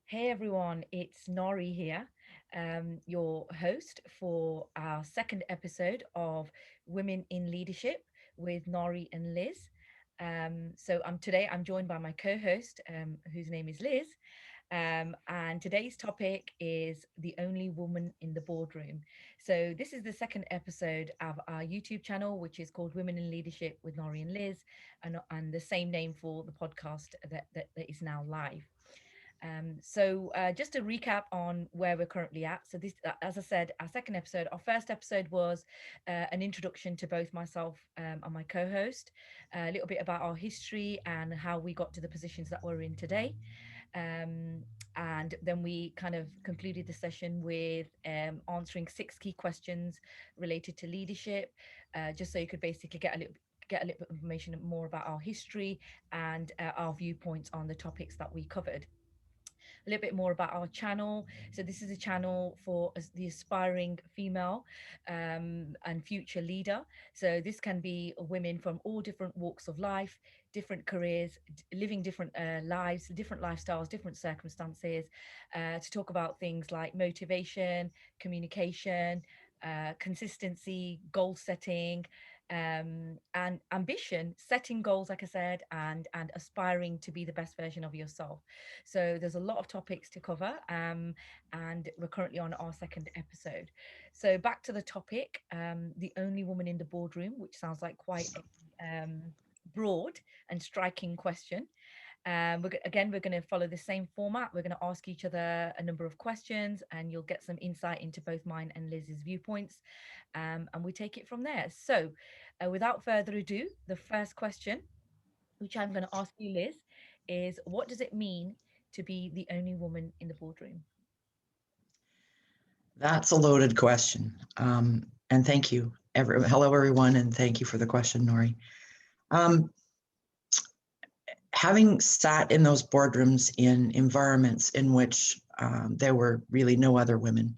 Hey everyone, it's Nari here, your host for our second episode of Women in Leadership with Nari and Liz. Today I'm joined by my co-host, whose name is Liz, and today's topic is the only woman in the boardroom. So this is the second episode of our YouTube channel, which is called Women in Leadership with Nari and Liz, and the same name for the podcast that is now live. Just to recap on where we're currently at. So this, as I said, our second episode, our first episode was an introduction to both myself and my co-host, a little bit about our history and how we got to the positions that we're in today. And then we kind of concluded the session with answering six key questions related to leadership, just so you could basically get a little bit of information more about our history and our viewpoints on the topics that we covered. A little bit more about our channel. So this is a channel for the aspiring female and future leader. So this can be women from all different walks of life, different careers, living different lives, different lifestyles, different circumstances, to talk about things like motivation, communication, consistency, goal setting, and ambition, setting goals, like I said, and aspiring to be the best version of yourself. So there's a lot of topics to cover, and we're currently on our second episode. So back to the topic, the only woman in the boardroom, which sounds like quite a broad and striking question. We're going to follow the same format. We're going to ask each other a number of questions, and you'll get some insight into both mine and Liz's viewpoints. And we take it from there. So, without further ado, the first question, which I'm going to ask you, Liz, is what does it mean to be the only woman in the boardroom? That's a loaded question. And thank you. Hello, everyone, and thank you for the question, Nori. Um, Having sat in those boardrooms in environments in which there were really no other women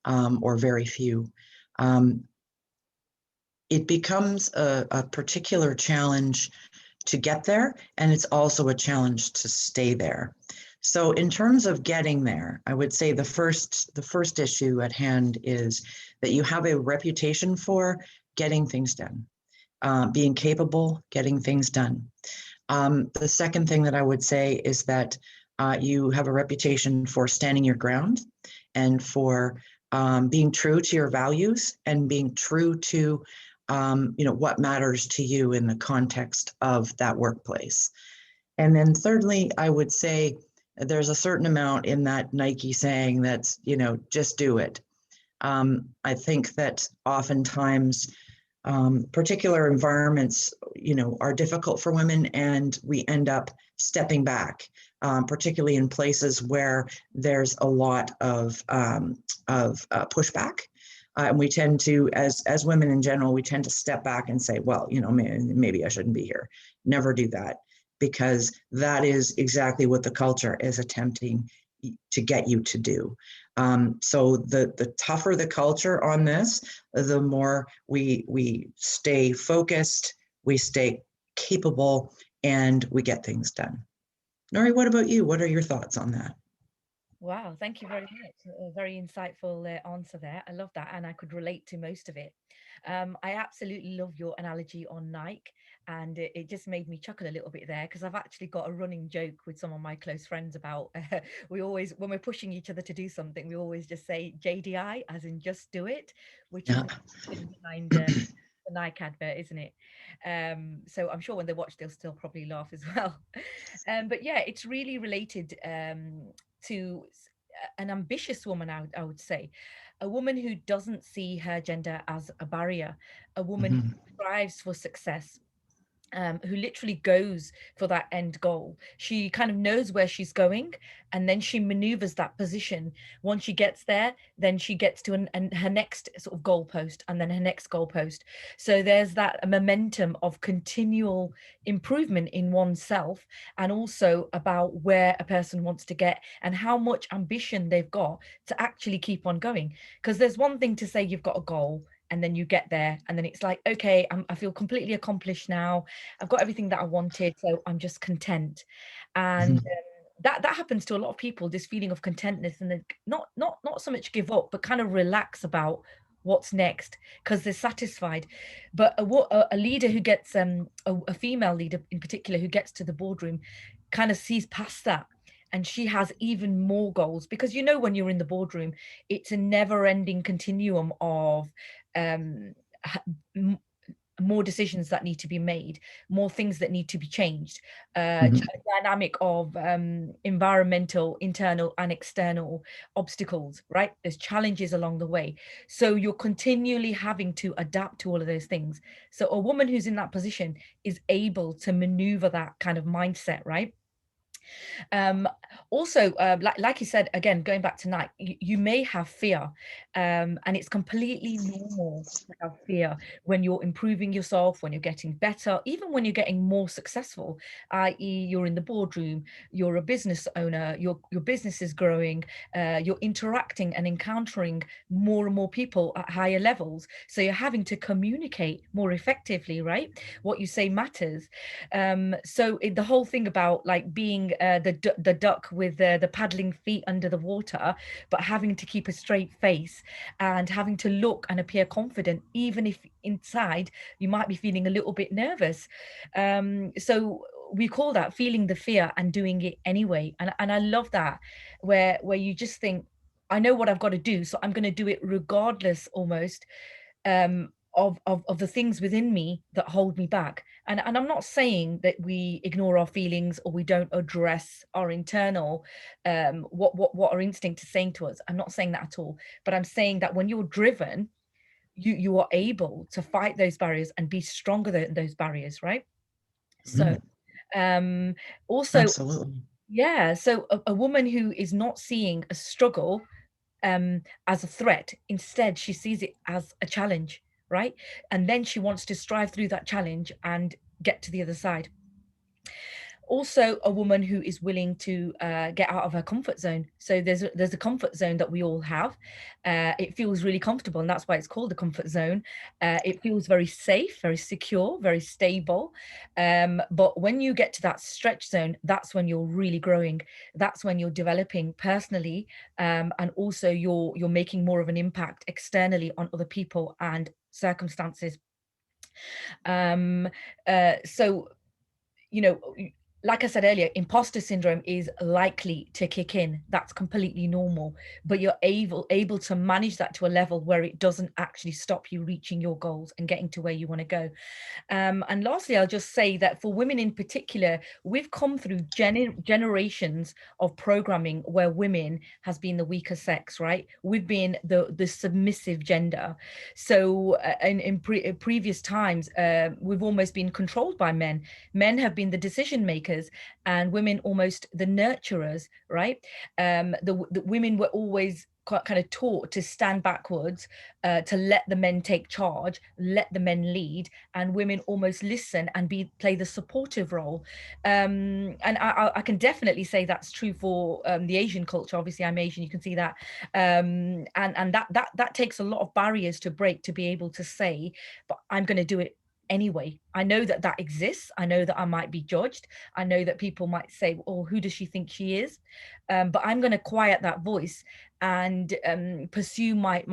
or very few, it becomes a particular challenge to get there, and it's also a challenge to stay there. So in terms of getting there, I would say the first issue at hand is that you have a reputation for getting things done, being capable, getting things done. The second thing that I would say is that you have a reputation for standing your ground and for being true to your values and being true to what matters to you in the context of that workplace. And then thirdly, I would say there's a certain amount in that Nike saying that's, just do it. I think that oftentimes particular environments, are difficult for women, and we end up stepping back, particularly in places where there's a lot of pushback. And we tend to, as women in general, we tend to step back and say, well, maybe I shouldn't be here. Never do that, because that is exactly what the culture is attempting to get you to do. So the tougher the culture on this, the more we stay focused, we stay capable, and we get things done. Nori, what about you? What are your thoughts on that? Wow, thank you very much. A very insightful answer there. I love that, and I could relate to most of it. I absolutely love your analogy on Nike, and it just made me chuckle a little bit there because I've actually got a running joke with some of my close friends about we always, when we're pushing each other to do something, we always just say JDI, as in just do it, which is Yeah. the intention behind the Nike advert, isn't it? So I'm sure when they watch, they'll still probably laugh as well. But yeah, it's really related to an ambitious woman, I would say, a woman who doesn't see her gender as a barrier, a woman who Mhm. strives for success, who literally goes for that end goal. She kind of knows where she's going, and then she maneuvers that position. Once she gets there, then she gets to her next sort of goalpost, and then her next goalpost. So there's that momentum of continual improvement in oneself, and also about where a person wants to get and how much ambition they've got to actually keep on going. Because there's one thing to say you've got a goal, and then you get there, and then it's like, okay, I feel completely accomplished now. I've got everything that I wanted, so I'm just content. And Mhm. that happens to a lot of people, this feeling of contentness, and then not so much give up, but kind of relax about what's next because they're satisfied. But a leader who gets a female leader in particular who gets to the boardroom kind of sees past that, and she has even more goals, because you know when you're in the boardroom it's a never ending continuum of um more decisions that need to be made, more things that need to be changed, Mhm. dynamic of environmental, internal, and external obstacles, right? There's challenges along the way. So you're continually having to adapt to all of those things. So a woman who's in that position is able to maneuver that kind of mindset, right? Um, Also, like you said, again, going back to night, you may have fear, and it's completely normal to have fear when you're improving yourself, when you're getting better, even when you're getting more successful, i.e., you're in the boardroom, you're a business owner, your business is growing, you're interacting and encountering more and more people at higher levels. So you're having to communicate more effectively, right? What you say matters. The whole thing about like being the duck with the paddling feet under the water, but having to keep a straight face and having to look and appear confident, even if inside you might be feeling a little bit nervous. So we call that feeling the fear and doing it anyway. And I love that, where you just think, I know what I've got to do, so I'm going to do it regardless, almost, of the things within me that hold me back. And I'm not saying that we ignore our feelings or we don't address our internal, what our instinct is saying to us. I'm not saying that at all. But I'm saying that when you're driven, you are able to fight those barriers and be stronger than those barriers, right? So Mhm. um also, Absolutely. yeah, so a woman who is not seeing a struggle as a threat. Instead, she sees it as a challenge, right? And then she wants to strive through that challenge and get to the other side. Also, a woman who is willing to get out of her comfort zone. So there's a comfort zone that we all have. It feels really comfortable, and that's why it's called the comfort zone. It feels very safe, very secure, very stable. But when you get to that stretch zone, that's when you're really growing. That's when you're developing personally, and also you're making more of an impact externally on other people and circumstances. Um, so you know, like I said earlier, imposter syndrome is likely to kick in. That's completely normal, but you're able to manage that to a level where it doesn't actually stop you reaching your goals and getting to where you want to go. And lastly, I'll just say that for women in particular, we've come through generations of programming where women has been the weaker sex, right? We've been the submissive gender. So in previous times, we've almost been controlled by men. Men have been the decision makers, and women almost the nurturers, right? The women were always kind of taught to stand backwards, to let the men take charge, let the men lead, and women almost listen and play the supportive role. And I can definitely say that's true for the Asian culture. Obviously, I'm Asian. You can see that, and that takes a lot of barriers to break to be able to say, but I'm going to do it anyway. I know that that exists. I know that I might be judged. I know that people might say, "Oh, who does she think she is?" But I'm going to quiet that voice and pursue my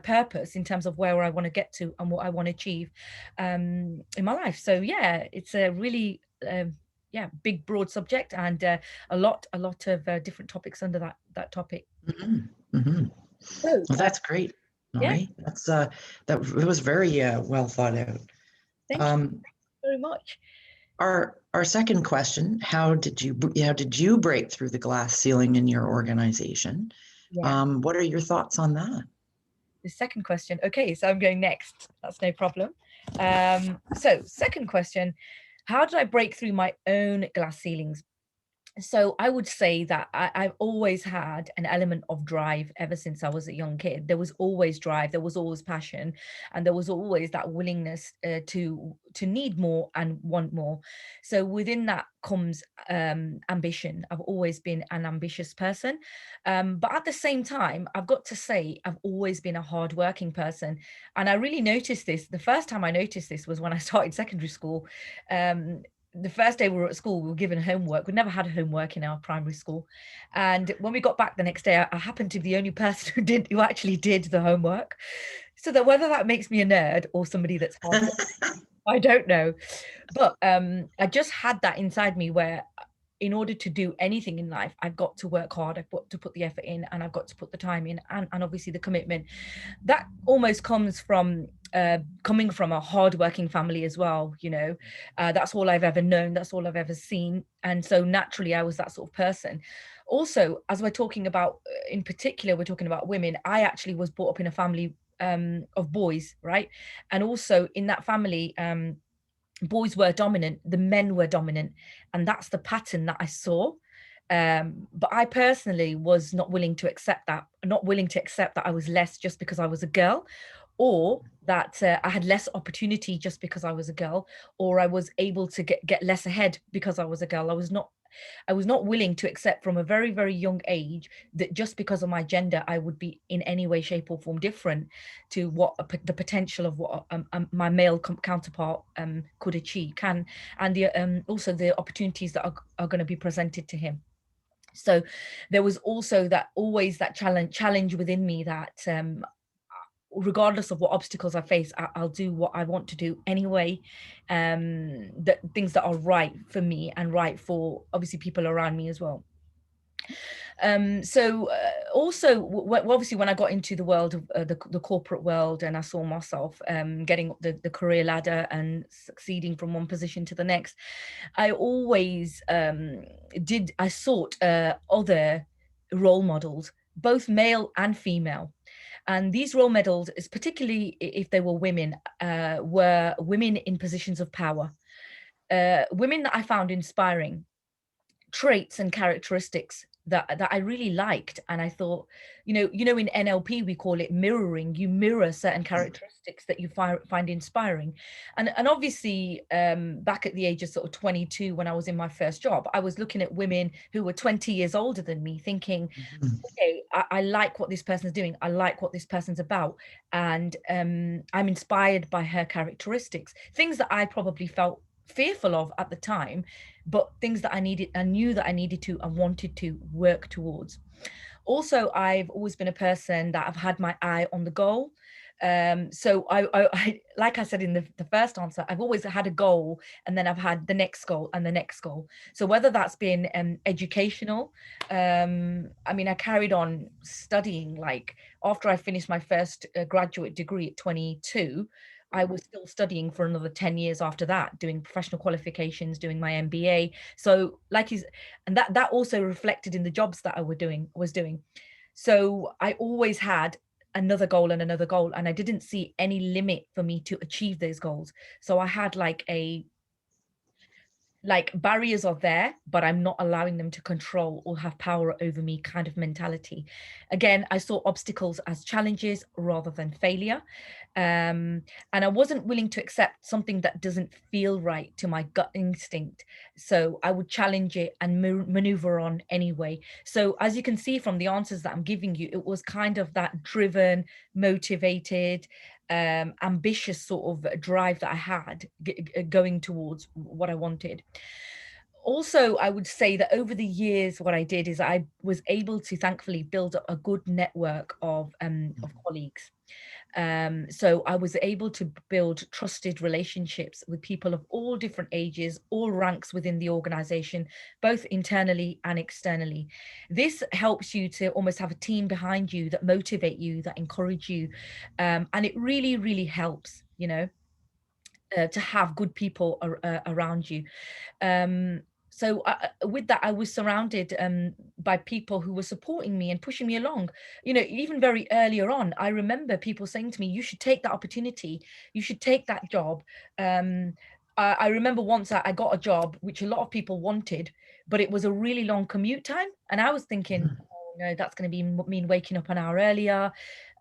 purpose in terms of where I want to get to and what I want to achieve in my life. So yeah, it's a really yeah, big broad subject, and a lot of different topics under that topic. Mhm. Mhm. So Well, that's great. All yeah, right. That it was very well thought out. thank you Um, very much. our second question, how did you break through the glass ceiling in your organization? Yeah, What are your thoughts on that? the second question. Okay, so I'm going next. That's no problem. So second question, how did I break through my own glass ceilings? So I would say that I've always had an element of drive ever since I was a young kid. There was always drive, there was always passion, and there was always that willingness to need more and want more. So within that comes ambition. I've always been an ambitious person, but at the same time, I've got to say I've always been a hardworking person, and I really noticed this. The first time I noticed this was when I started secondary school. the first day we were at school, we were given homework. We never had homework in our primary school. And when we got back the next day, I happened to be the only person who actually did the homework. So that whether that makes me a nerd or somebody that's hard, I don't know. But I just had that inside me where in order to do anything in life, I've got to work hard, I've got to put the effort in, and I've got to put the time in, and obviously the commitment. That almost comes from coming from a hardworking family as well, you know. That's all I've ever known, that's all I've ever seen. And so naturally I was that sort of person. Also, as we're talking about, in particular, we're talking about women, I actually was brought up in a family of boys, right? And also in that family, boys were dominant, the men were dominant, and that's the pattern that I saw. But I personally was not willing to accept that, not willing to accept that I was less just because I was a girl, or that I had less opportunity just because I was a girl, or I was able to get less ahead because I was a girl. I was not willing to accept from a very, very young age that just because of my gender, I would be in any way, shape, or form different to what the potential of what my male counterpart could achieve, and the also the opportunities that are going to be presented to him. So there was also that always that challenge within me that regardless of what obstacles I face, I'll do what I want to do anyway. That things that are right for me and right for obviously people around me as well. So also obviously when I got into the world of the corporate world, and I saw myself getting up the career ladder and succeeding from one position to the next, I always I sought other role models, both male and female. And these role models, is particularly if they were women in positions of power, women that I found inspiring, traits and characteristics that I really liked. And I thought, in NLP we call it mirroring. You mirror certain characteristics that you find inspiring. And obviously back at the age of sort of 22, when I was in my first job, I was looking at women who were 20 years older than me, thinking, okay, I like what this person's doing, I like what this person's about, and I'm inspired by her characteristics, things that I probably felt fearful of at the time, but things that I knew that I needed to and wanted to work towards. Also, I've always been a person that I've had my eye on the goal. So I like I said in the first answer, I've always had a goal, and then I've had the next goal and the next goal. So whether that's been educational, I mean, I carried on studying. Like after I finished my first graduate degree at 22, I was still studying for another 10 years after that, doing professional qualifications, doing my MBA. So and that also reflected in the jobs that I was doing. So I always had another goal and another goal, and I didn't see any limit for me to achieve those goals. So I had like barriers are there, but I'm not allowing them to control or have power over me kind of mentality. Again, I saw obstacles as challenges rather than failure. And I wasn't willing to accept something that doesn't feel right to my gut instinct. So I would challenge it and maneuver on anyway. So as you can see from the answers that I'm giving you, it was kind of that driven, motivated, ambitious sort of drive that I had going towards what I wanted. Also, I would say that over the years, what I did is I was able to thankfully build up a good network of colleagues. So I was able to build trusted relationships with people of all different ages, all ranks within the organization, both internally and externally. This helps you to almost have a team behind you that motivate you, that encourage you. And it really, really helps, to have good people around you. So with that, I was surrounded by people who were supporting me and pushing me along. Even very earlier on, I remember people saying to me, "You should take that opportunity. You should take that job." I remember once I got a job which a lot of people wanted, but it was a really long commute time, and I was thinking, you know, that's going to mean waking up an hour earlier.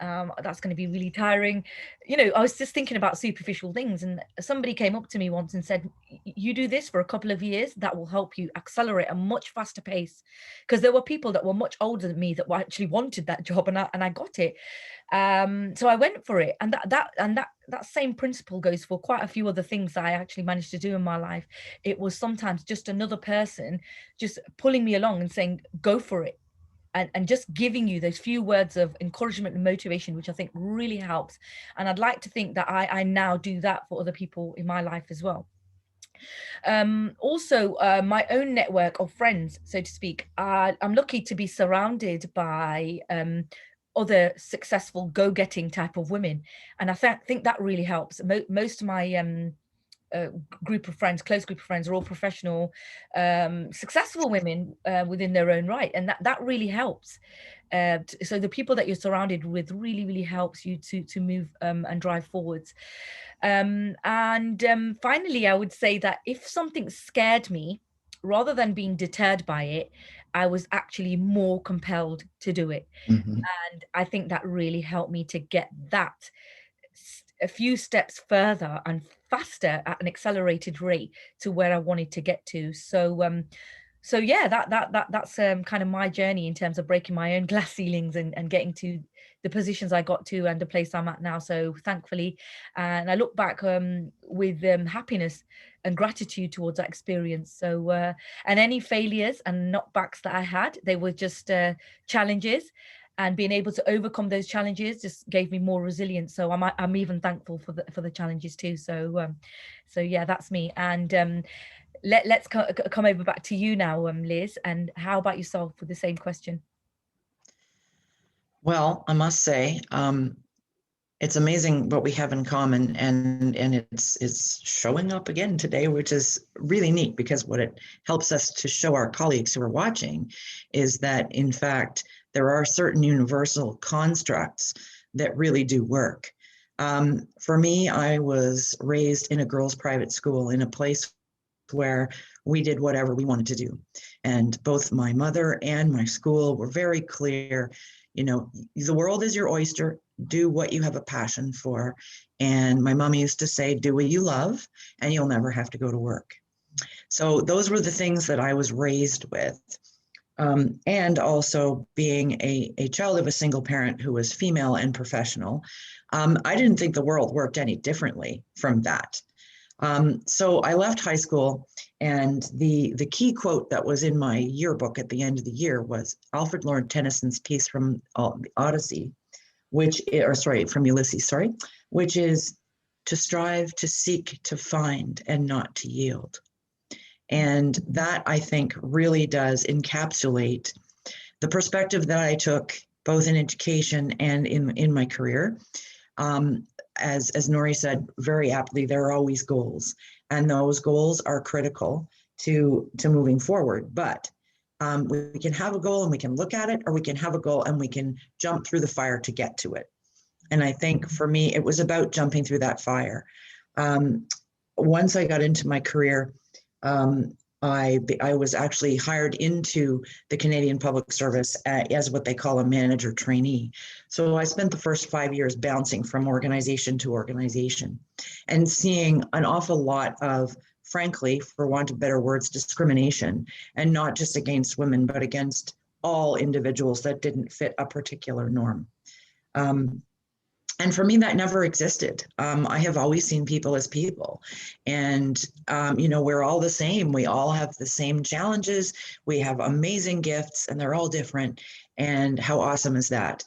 That's going to be really tiring. You know, I was just thinking about superficial things, and somebody came up to me once and said, you do this for a couple of years, that will help you accelerate a much faster pace. Because there were people that were much older than me that actually wanted that job, and I got it. So I went for it, and that same principle goes for quite a few other things that I actually managed to do in my life. It was sometimes just another person just pulling me along and saying, go for it, and just giving you those few words of encouragement and motivation, which I think really helps. And I'd like to think that I now do that for other people in my life as well. Also, my own network of friends, so to speak. I'm lucky to be surrounded by other successful go-getting type of women, and I think that really helps. Most of my group of friends, close group of friends, are all professional, successful women within their own right, and that really helps. So the people that you're surrounded with really helps you to move and drive forwards. And finally, I would say that if something scared me, rather than being deterred by it, I was actually more compelled to do it. Mm-hmm. And I think that really helped me to get that a few steps further and faster at an accelerated rate to where I wanted to get to. So yeah, that's kind of my journey in terms of breaking my own glass ceilings and getting to the positions I got to and the place I'm at now. So thankfully, and I look back with happiness and gratitude towards that experience. So and any failures and knockbacks that I had, they were just challenges, and being able to overcome those challenges just gave me more resilience. So I'm even thankful for the challenges too. So yeah, that's me. And let's come over back to you now, Liz. And how about yourself with the same question? Well, I must say, it's amazing what we have in common, and it's showing up again today, which is really neat, because what it helps us to show our colleagues who are watching is that, in fact, there are certain universal constructs that really do work. For me, I was raised in a girls' private school in a place where we did whatever we wanted to do. And both my mother and my school were very clear, you know, the world is your oyster, do what you have a passion for. And my mom used to say, do what you love, and you'll never have to go to work. So those were the things that I was raised with. And also being a child of a single parent who was female and professional, I didn't think the world worked any differently from that. So I left high school, and the key quote that was in my yearbook at the end of the year was Alfred Lord Tennyson's piece from the Odyssey, from Ulysses, which is to strive, to seek, to find, and not to yield. And that, I think, really does encapsulate the perspective that I took both in education and in my career. As Nori said very aptly, there are always goals, and those goals are critical to moving forward. But we can have a goal and we can look at it, or we can have a goal and we can jump through the fire to get to it. And I think for me, it was about jumping through that fire. Once I got into my career, I was actually hired into the Canadian Public Service as what they call a manager trainee. So I spent the first 5 years bouncing from organization to organization and seeing an awful lot of, frankly, for want of better words, discrimination, and not just against women, but against all individuals that didn't fit a particular norm. And for me, that never existed. I have always seen people as people, and we're all the same. We all have the same challenges. We have amazing gifts, and they're all different. And how awesome is that?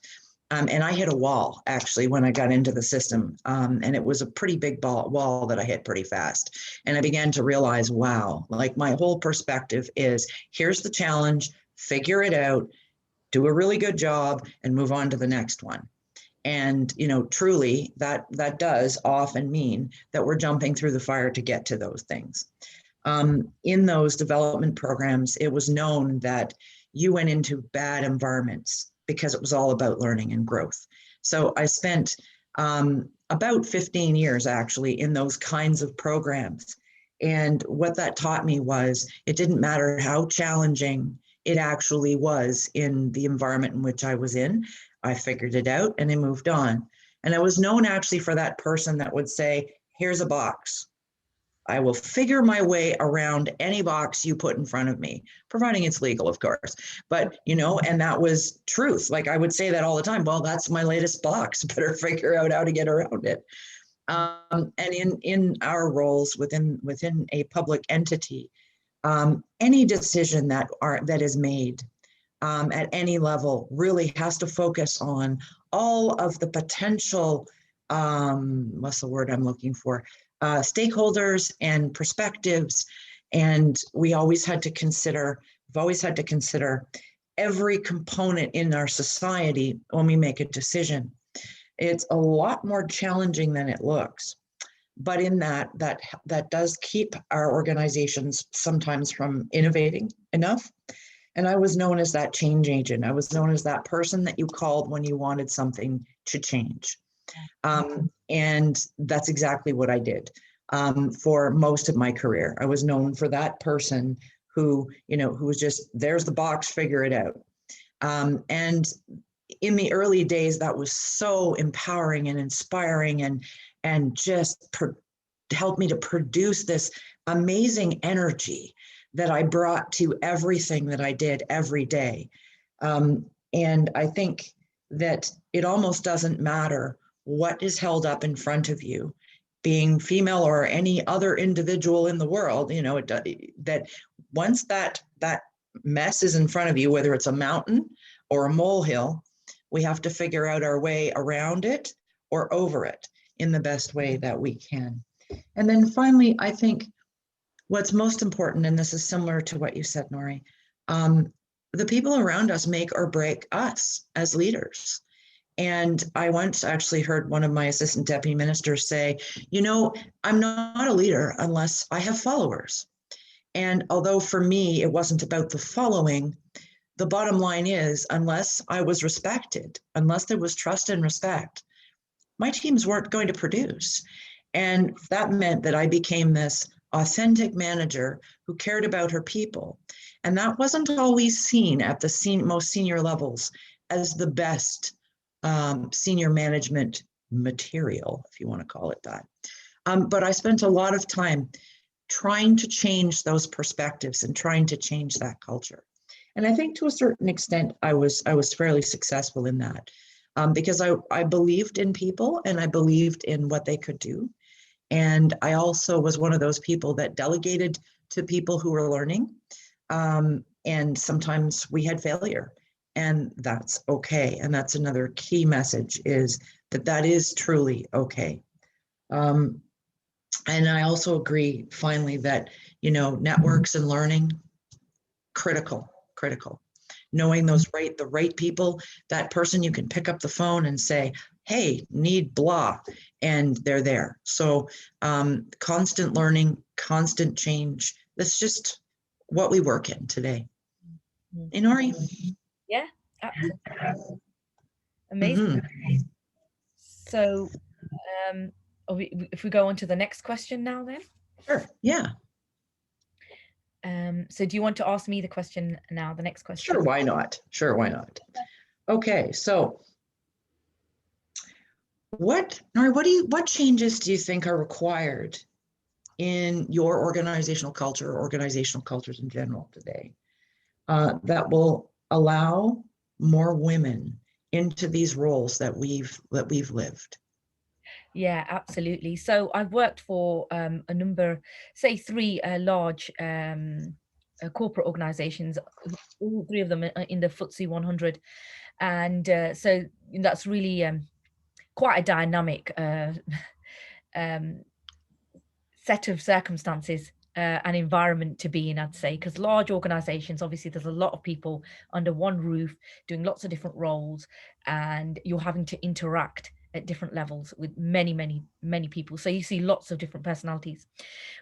And I hit a wall, actually, when I got into the system, and it was a pretty big wall that I hit pretty fast. And I began to realize, wow, like my whole perspective is, here's the challenge, figure it out, do a really good job, and move on to the next one. And, truly that does often mean that we're jumping through the fire to get to those things. In those development programs, it was known that you went into bad environments because it was all about learning and growth. So I spent about 15 years actually in those kinds of programs. And what that taught me was it didn't matter how challenging it actually was in the environment in which I was in. I figured it out and I moved on. And I was known actually for that person that would say, here's a box. I will figure my way around any box you put in front of me, providing it's legal, of course. But, you know, and that was truth. Like I would say that all the time. Well, that's my latest box. Better figure out how to get around it. And in our roles within a public entity, any decision that is made at any level really has to focus on all of the potential, what's the word I'm looking for, stakeholders and perspectives. And we've always had to consider every component in our society when we make a decision. It's a lot more challenging than it looks. But in that does keep our organizations sometimes from innovating enough. And I was known as that change agent. I was known as that person that you called when you wanted something to change. And that's exactly what I did for most of my career. I was known for that person who was just, there's the box, figure it out. And in the early days, that was so empowering and inspiring and just helped me to produce this amazing energy that I brought to everything that I did every day. And I think that it almost doesn't matter what is held up in front of you, being female or any other individual in the world, that once that mess is in front of you, whether it's a mountain or a molehill, we have to figure out our way around it or over it in the best way that we can. And then finally, I think what's most important, and this is similar to what you said, Nori, the people around us make or break us as leaders. And I once actually heard one of my assistant deputy ministers say, I'm not a leader unless I have followers. And although for me, it wasn't about the following, the bottom line is, unless I was respected, unless there was trust and respect, my teams weren't going to produce. And that meant that I became this authentic manager who cared about her people. And that wasn't always seen at the most senior levels as the best senior management material, if you want to call it that. But I spent a lot of time trying to change those perspectives and trying to change that culture. And I think to a certain extent, I was fairly successful in that because I believed in people and I believed in what they could do. And I also was one of those people that delegated to people who were learning. And sometimes we had failure, and that's okay. And that's another key message, is that is truly okay. And I also agree, finally, that, networks and learning, critical. Knowing the right people, that person you can pick up the phone and say, hey, need blah, and they're there. So constant learning, constant change. That's just what we work in today. Nori? Yeah, absolutely. Amazing. Mm-hmm. So if we go on to the next question now then? Sure, yeah. So do you want to ask me the question now, the next question? Sure, why not? Okay, so Nori, what changes do you think are required in your organizational culture or organizational cultures in general today that will allow more women into these roles that we've lived? Yeah, absolutely. So I've worked for a number, say 3 large corporate organizations, all 3 of them in the FTSE 100. And so that's really quite a dynamic set of circumstances and environment to be in, I'd say, because large organizations, obviously there's a lot of people under one roof doing lots of different roles, and you're having to interact at different levels with many people. So you see lots of different personalities.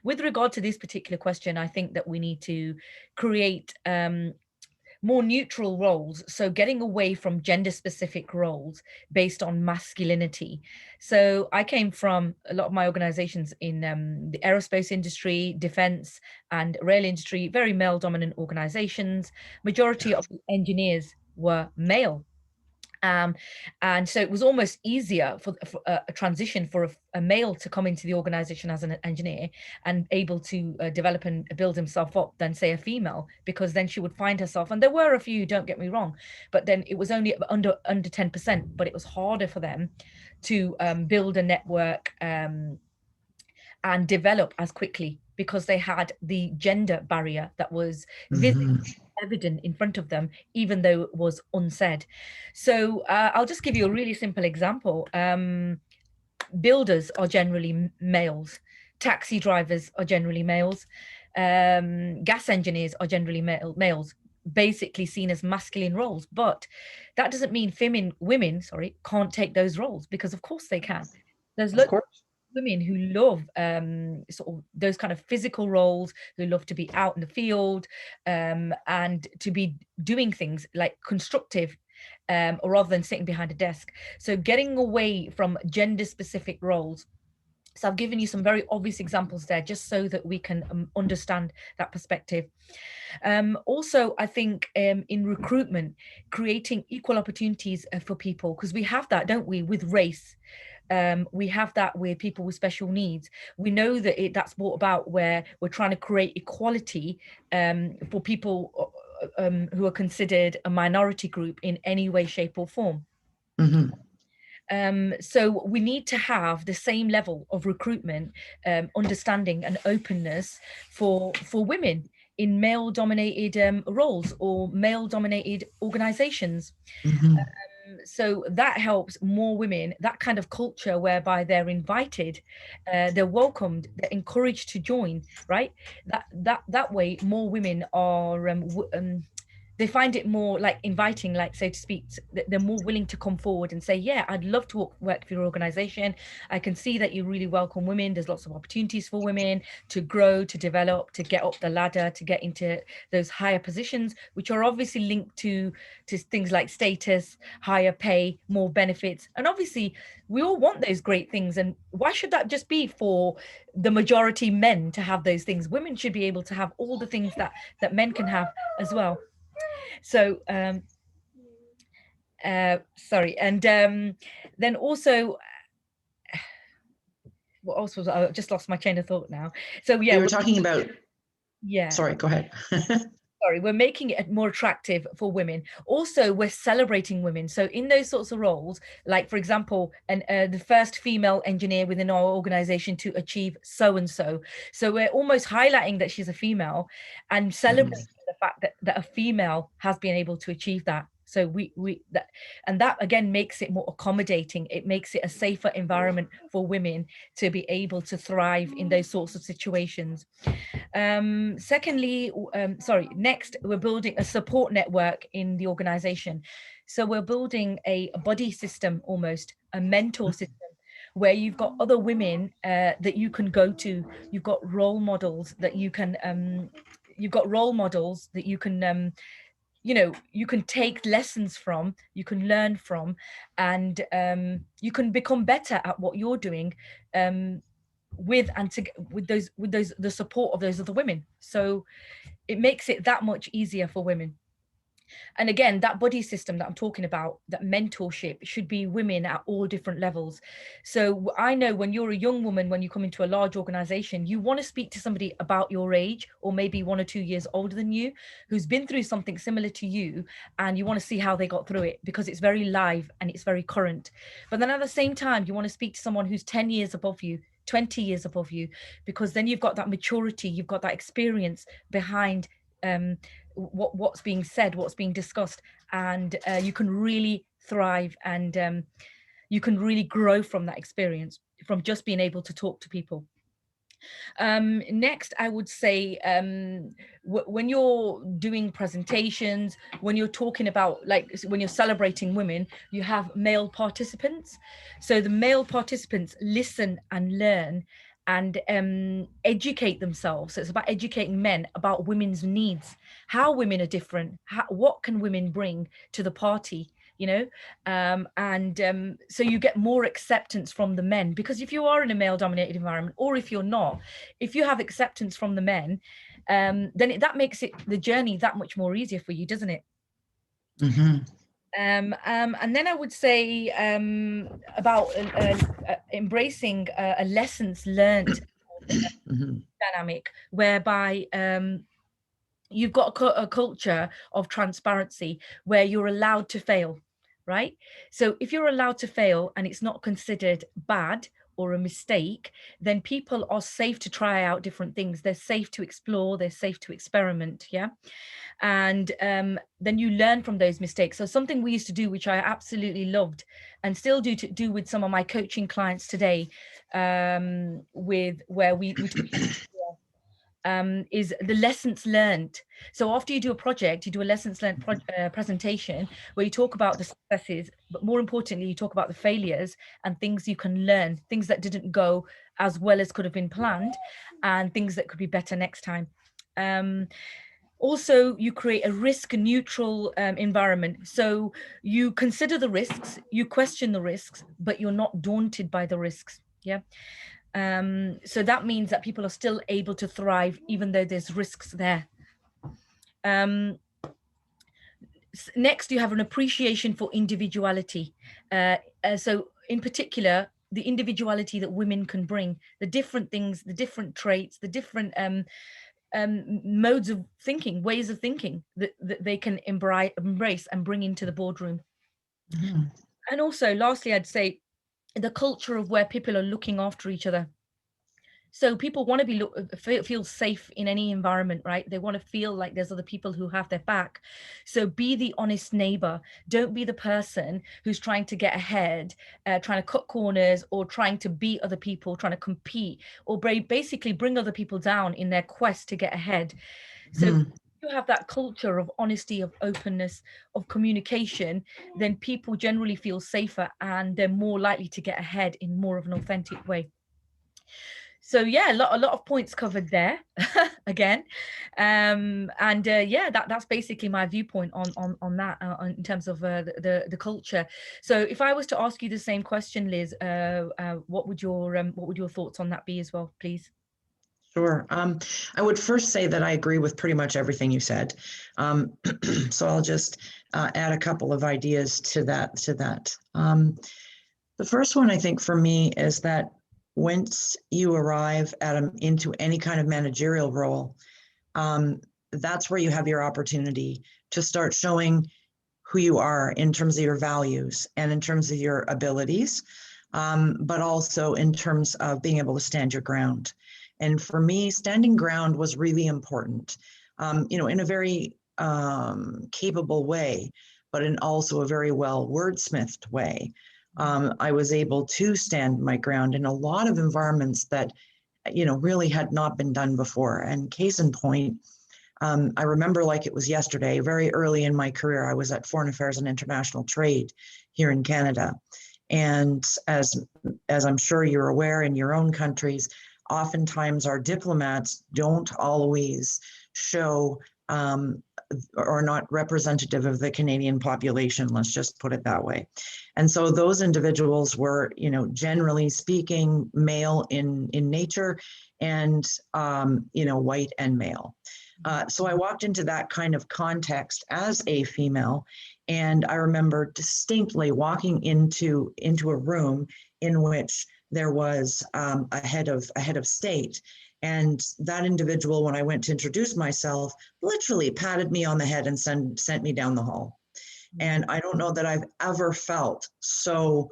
With regard to this particular question, I think that we need to create more neutral roles. So getting away from gender specific roles based on masculinity. So I came from a lot of my organizations in the aerospace industry, defense, and rail industry, very male dominant organizations. Majority of the engineers were male. Um, and so it was almost easier for a transition for a male to come into the organization as an engineer and able to develop and build himself up than say a female, because then she would find herself, and there were a few, don't get me wrong, but then it was only under 10%, but it was harder for them to build a network and develop as quickly because they had the gender barrier that was visible, Mhm. evident in front of them, even though it was unsaid. So I'll just give you a really simple example. Builders are generally males, taxi drivers are generally males, gas engineers are generally males, basically seen as masculine roles. But that doesn't mean women, sorry, can't take those roles, because of course they can. There's Of loads course. women who love sort of those kind of physical roles, who love to be out in the field and to be doing things like constructive or rather than sitting behind a desk. So getting away from gender specific roles. So I've given you some very obvious examples there just so that we can understand that perspective. Also, I think in recruitment, creating equal opportunities for people, because we have that, don't we, with race. We have that with people with special needs. We know that that's brought about where we're trying to create equality for people who are considered a minority group in any way, shape, or form. Mhm. So we need to have the same level of recruitment, understanding, and openness for women in male-dominated roles or male-dominated organizations. Mhm. So that helps more women, that kind of culture whereby they're invited, they're welcomed, they're encouraged to join, right? That way more women are they find it more like inviting, like so to speak. They're more willing to come forward and say, yeah, I'd love to work for your organization. I can see that you really welcome women. There's lots of opportunities for women to grow, to develop, to get up the ladder, to get into those higher positions, which are obviously linked to things like status, higher pay, more benefits. And obviously we all want those great things, and why should that just be for the majority men to have those things? Women should be able to have all the things that men can have as well. So sorry. And then also, what else was I just lost my chain of thought now. So yeah, We were talking about, yeah, sorry, go ahead. sorry, we're making it more attractive for women. Also, we're celebrating women. So in those sorts of roles, like for example, the first female engineer within our organization to achieve so and so. So we're almost highlighting that she's a female and celebrating the fact that a female has been able to achieve that. So we that, and that again makes it more accommodating. It makes it a safer environment for women to be able to thrive in those sorts of situations. Secondly, sorry, next, we're building a support network in the organization. So we're building a buddy system, almost a mentor system, where you've got other women that you can go to. You've got role models that you can you can take lessons from, you can learn from, and you can become better at what you're doing with the support of those other women. So it makes it that much easier for women. And again, that buddy system that I'm talking about, that mentorship, should be women at all different levels. So I know when you're a young woman, when you come into a large organization, you want to speak to somebody about your age, or maybe 1 or 2 years older than you, who's been through something similar to you, and you want to see how they got through it, because it's very live and it's very current. But then at the same time, you want to speak to someone who's 10 years above you, 20 years above you, because then you've got that maturity, you've got that experience behind what's being said, what's being discussed, and you can really thrive, and you can really grow from that experience, from just being able to talk to people. Next, I would say when you're doing presentations, when you're talking about, like when you're celebrating women, you have male participants. So the male participants listen and learn and educate themselves. So it's about educating men about women's needs, how women are different, what can women bring to the party, you know. So you get more acceptance from the men, because if you are in a male dominated environment, or if you're not, if you have acceptance from the men, then that makes the journey that much more easier for you, doesn't it? Mm-hmm. And then I would say about embracing a lessons learned Mm-hmm. dynamic, whereby you've got a culture of transparency where you're allowed to fail, right? So if you're allowed to fail and it's not considered bad or a mistake, then people are safe to try out different things. They're safe to explore, they're safe to experiment. Yeah. And then you learn from those mistakes. So something we used to do, which I absolutely loved and still do with some of my coaching clients today, with where we talk is the lessons learned. So after you do a project, you do a lessons learned presentation where you talk about the successes, but more importantly, you talk about the failures and things you can learn, things that didn't go as well as could have been planned, and things that could be better next time. Also, you create a risk neutral environment. So you consider the risks, you question the risks, but you're not daunted by the risks. Yeah. So that means that people are still able to thrive even though there's risks there. Next, you have an appreciation for individuality. So in particular, the individuality that women can bring, the different things, the different traits, the different modes of thinking, ways of thinking that they can embrace and bring into the boardroom. Mm-hmm. And also, lastly, I'd say the culture of where people are looking after each other. So people want to feel safe in any environment, right? They want to feel like there's other people who have their back. So be the honest neighbor. Don't be the person who's trying to get ahead, trying to cut corners, or trying to beat other people, trying to compete, or basically bring other people down in their quest to get ahead. So Mm-hmm. you have that culture of honesty, of openness, of communication, then people generally feel safer and they're more likely to get ahead in more of an authentic way. So yeah, a lot of points covered there again. And yeah, that's basically my viewpoint on that, in terms of the culture. So if I was to ask you the same question, Liz, what would your thoughts on that be as well, please? Sure. I would first say that I agree with pretty much everything you said. So I'll just add a couple of ideas to that. The first one, I think, for me is that once you arrive into any kind of managerial role, that's where you have your opportunity to start showing who you are in terms of your values and in terms of your abilities, but also in terms of being able to stand your ground. And for me, standing ground was really important, in a very capable way, but in also a very well wordsmithed way. I was able to stand my ground in a lot of environments that, really had not been done before. And case in point, I remember like it was yesterday, very early in my career, I was at Foreign Affairs and International Trade here in Canada. And as I'm sure you're aware in your own countries, oftentimes our diplomats don't always show or not representative of the Canadian population, let's just put it that way. And so those individuals were, generally speaking, male in nature and, white and male. So I walked into that kind of context as a female, and I remember distinctly walking into a room in which there was a head of state, and that individual, when I went to introduce myself, literally patted me on the head and sent me down the hall. And I don't know that I've ever felt so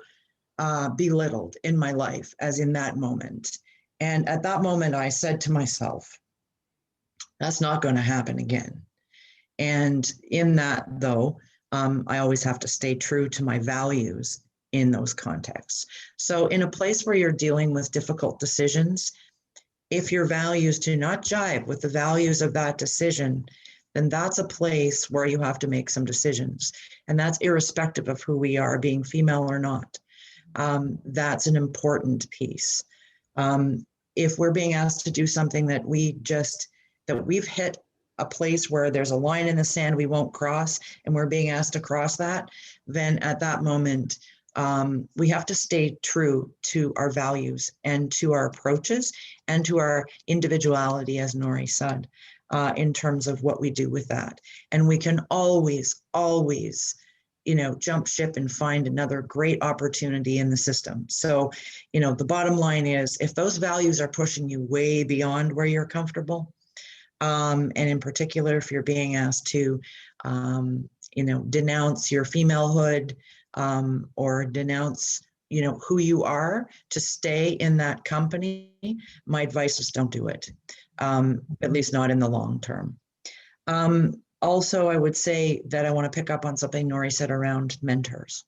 belittled in my life as in that moment. And at that moment, I said to myself, that's not going to happen again. And in that, though, I always have to stay true to my values in those contexts. So in a place where you're dealing with difficult decisions, if your values do not jive with the values of that decision, then that's a place where you have to make some decisions. And that's irrespective of who we are, being female or not. That's an important piece. if we're being asked to do something that we've hit a place where there's a line in the sand we won't cross, and we're being asked to cross that, then at that moment, we have to stay true to our values and to our approaches and to our individuality, as Nori said, in terms of what we do with that. And we can always, jump ship and find another great opportunity in the system. So, the bottom line is, if those values are pushing you way beyond where you're comfortable, and in particular, if you're being asked to, denounce your femalehood, or denounce, who you are to stay in that company, my advice is don't do it, at least not in the long term. Also, I would say that I want to pick up on something Nori said around mentors,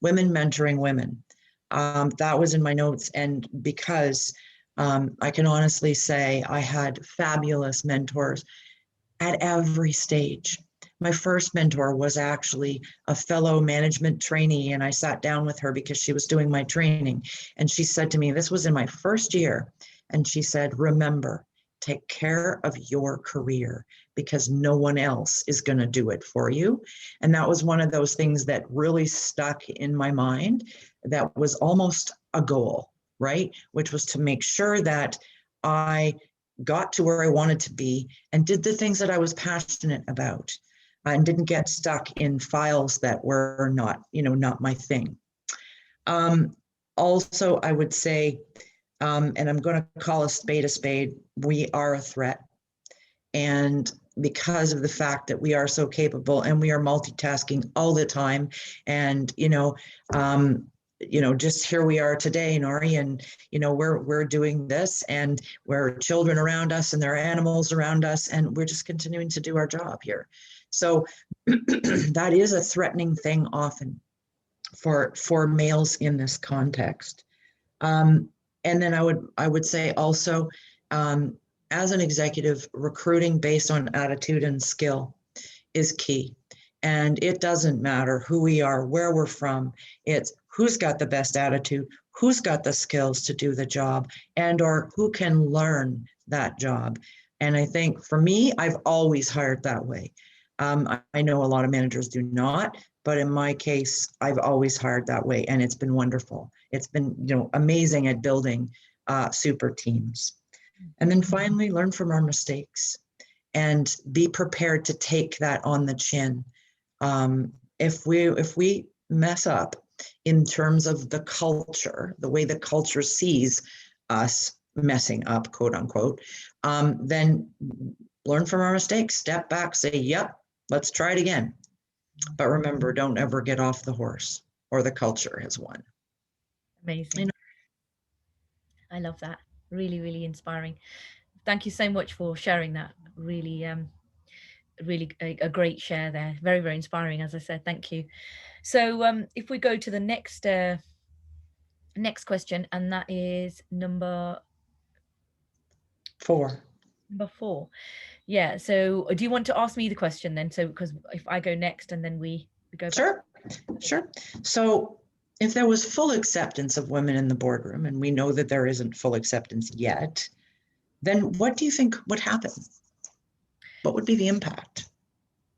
women mentoring women. That was in my notes, and because I can honestly say I had fabulous mentors at every stage. My first mentor was actually a fellow management trainee, and I sat down with her because she was doing my training. And she said to me, this was in my first year, and she said, remember, take care of your career because no one else is going to do it for you. And that was one of those things that really stuck in my mind. That was almost a goal, right? Which was to make sure that I got to where I wanted to be and did the things that I was passionate about, and didn't get stuck in files that were not my thing. Also, I would say, and I'm going to call a spade, we are a threat. And because of the fact that we are so capable and we are multitasking all the time, and just here we are today, Nori, and we're doing this, and we're children around us, and there are animals around us, and we're just continuing to do our job here. So that is a threatening thing often for males in this context. And then I would say also, as an executive, recruiting based on attitude and skill is key. And it doesn't matter who we are, where we're from. It's who's got the best attitude, who's got the skills to do the job, and or who can learn that job. And I think for me, I've always hired that way. I know a lot of managers do not, but in my case, I've always hired that way, and it's been wonderful. It's been, amazing at building super teams. And then finally, learn from our mistakes and be prepared to take that on the chin. If we mess up in terms of the culture, the way the culture sees us messing up, quote unquote, then learn from our mistakes, step back, say, yep, let's try it again. But remember, don't ever get off the horse, or the culture has won. Amazing. I love that. Really, really inspiring. Thank you so much for sharing that. Really, really a great share there. Very, very inspiring, as I said. Thank you. So if we go to the next question, and that is number 4. Number 4. Yeah. So do you want to ask me the question then? So because if I go next and then we go back. Sure. So if there was full acceptance of women in the boardroom, and we know that there isn't full acceptance yet, then what do you think would happen? What would be the impact?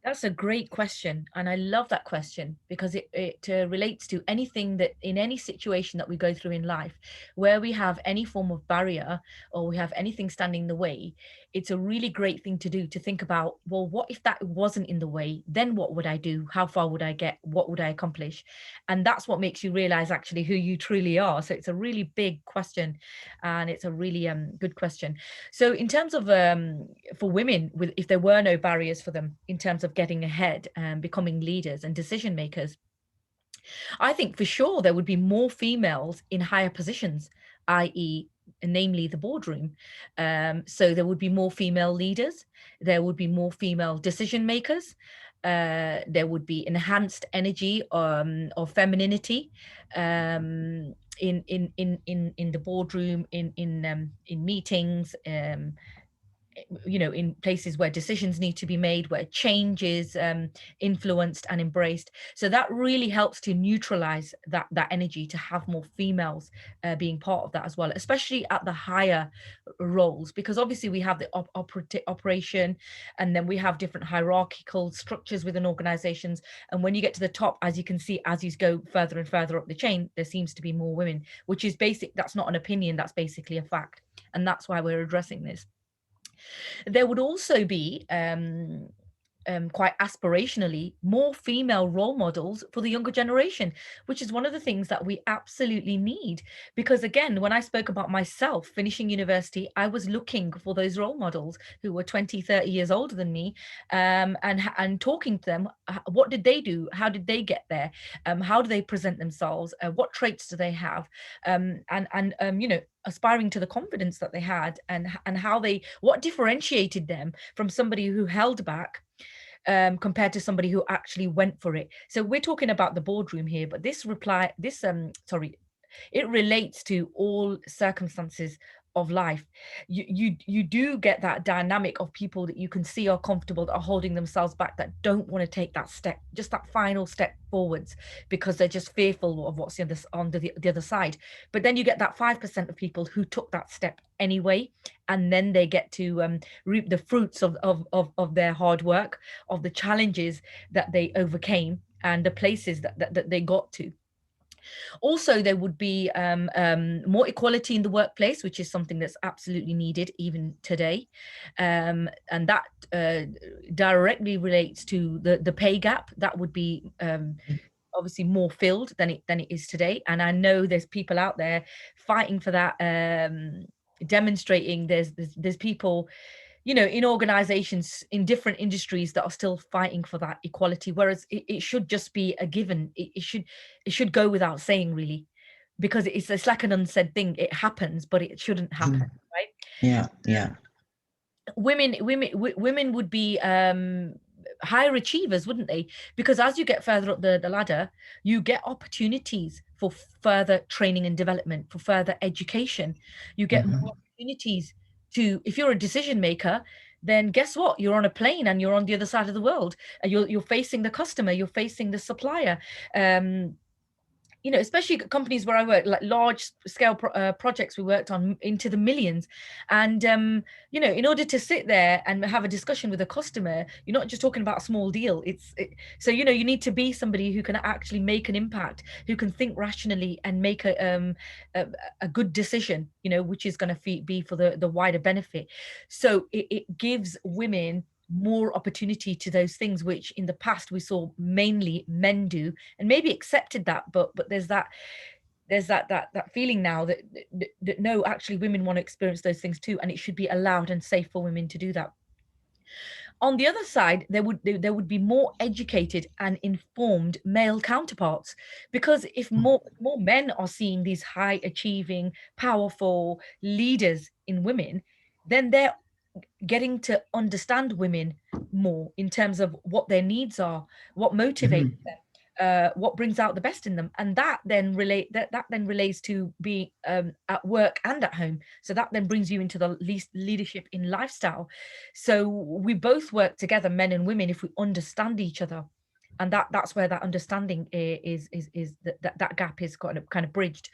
That's a great question. And I love that question because it relates to anything that in any situation that we go through in life, where we have any form of barrier or we have anything standing in the way. It's a really great thing to do, to think about, well, what if that wasn't in the way? Then what would I do? How far would I get? What would I accomplish? And that's what makes you realize actually who you truly are. So it's a really big question, and it's a really good question. So in terms of for women, if there were no barriers for them in terms of getting ahead and becoming leaders and decision makers, I think for sure there would be more females in higher positions, i.e., namely the boardroom. So there would be more female leaders, there would be more female decision makers, there would be enhanced energy or femininity in the boardroom, in meetings, in places where decisions need to be made, where change is influenced and embraced. So that really helps to neutralize that energy, to have more females being part of that as well, especially at the higher roles, because obviously we have the operation, and then we have different hierarchical structures within organizations. And when you get to the top, as you can see, as you go further and further up the chain, there seems to be more women, which is basic. That's not an opinion, that's basically a fact. And that's why we're addressing this. There would also be quite aspirationally more female role models for the younger generation, which is one of the things that we absolutely need. Because again, when I spoke about myself finishing university, I was looking for those role models who were 20, 30 years older than me, and talking to them. What did they do? How did they get there? How do they present themselves? What traits do they have? And aspiring to the confidence that they had, and how they, what differentiated them from somebody who held back, compared to somebody who actually went for it. So we're talking about the boardroom here, but it relates to all circumstances of life. You do get that dynamic of people that you can see are comfortable, that are holding themselves back, that don't want to take that step, just that final step forwards, because they're just fearful of what's on the other side. But then you get that 5% of people who took that step anyway, and then they get to reap the fruits of their hard work, of the challenges that they overcame, and the places that they got to. Also, there would be more equality in the workplace, which is something that's absolutely needed even today. And that directly relates to the pay gap. That would be obviously more filled than it is today. And I know there's people out there fighting for that, demonstrating there's people, in organizations in different industries that are still fighting for that equality, whereas it should just be a given. It should go without saying, really, because it's like an unsaid thing. It happens, but it shouldn't happen, right? Yeah, yeah. Women would be higher achievers, wouldn't they? Because as you get further up the ladder, you get opportunities for further training and development, for further education. You get more opportunities to, if you're a decision maker, then guess what? You're on a plane and you're on the other side of the world. You're facing the customer, you're facing the supplier. Especially companies where I work, like large scale projects we worked on into the millions. And, in order to sit there and have a discussion with a customer, you're not just talking about a small deal. So, you need to be somebody who can actually make an impact, who can think rationally and make a good decision, which is going to be for the wider benefit. So it gives women more opportunity to those things which in the past we saw mainly men do, and maybe accepted that, but there's that feeling now that no, actually women want to experience those things too, and it should be allowed and safe for women to do that. On the other side, there would be more educated and informed male counterparts, because if more men are seeing these high achieving, powerful leaders in women, then they're getting to understand women more in terms of what their needs are, what motivates them, what brings out the best in them, and that then relates to being at work and at home. So that then brings you into the leadership in lifestyle. So we both work together, men and women, if we understand each other, and that's where that understanding is that gap is kind of bridged.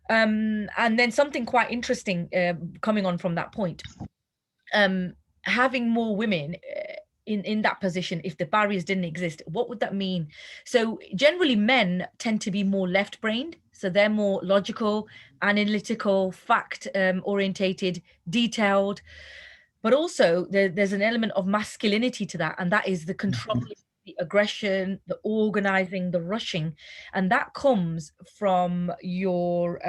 And then something quite interesting coming on from that point. Having more women in that position, if the barriers didn't exist, what would that mean? So generally men tend to be more left-brained, so they're more logical, analytical, fact orientated, detailed, but also there's an element of masculinity to that, and that is the control, the aggression, the organizing, the rushing, and that comes from your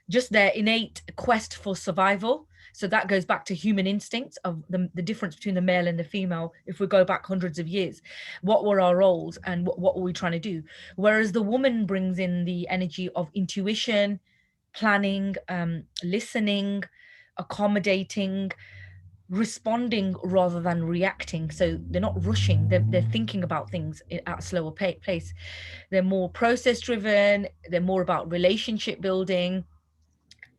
just their innate quest for survival. So that goes back to human instincts of the difference between the male and the female. If we go back hundreds of years, what were our roles and what were we trying to do? Whereas the woman brings in the energy of intuition, planning, listening, accommodating, responding rather than reacting. So they're not rushing, they're thinking about things at a slower pace. They're more process driven, they're more about relationship building,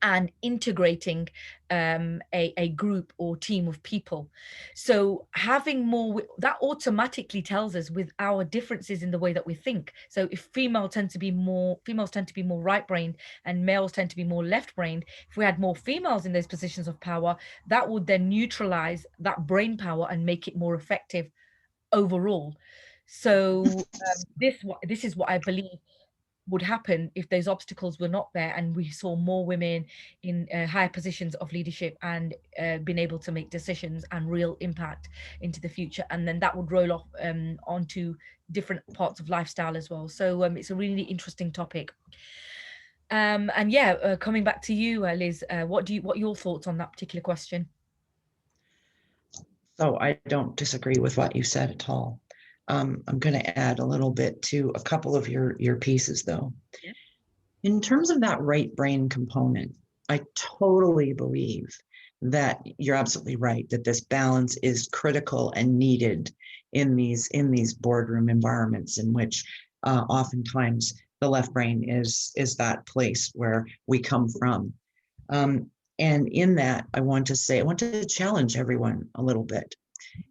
and integrating a group or team of people. So having more, that automatically tells us with our differences in the way that we think. So if females tend to be more right brained and males tend to be more left brained, if we had more females in those positions of power, that would then neutralize that brain power and make it more effective overall. So this is what I believe would happen if those obstacles were not there and we saw more women in higher positions of leadership and being able to make decisions and real impact into the future. And then that would roll off onto different parts of lifestyle as well. So it's a really interesting topic. And yeah, coming back to you, Liz, what are your thoughts on that particular question? So I don't disagree with what you said at all. I'm going to add a little bit to a couple of your pieces, though. Yeah. In terms of that right brain component, I totally believe that you're absolutely right, that this balance is critical and needed in these boardroom environments in which oftentimes the left brain is that place where we come from. And in that, I want to challenge everyone a little bit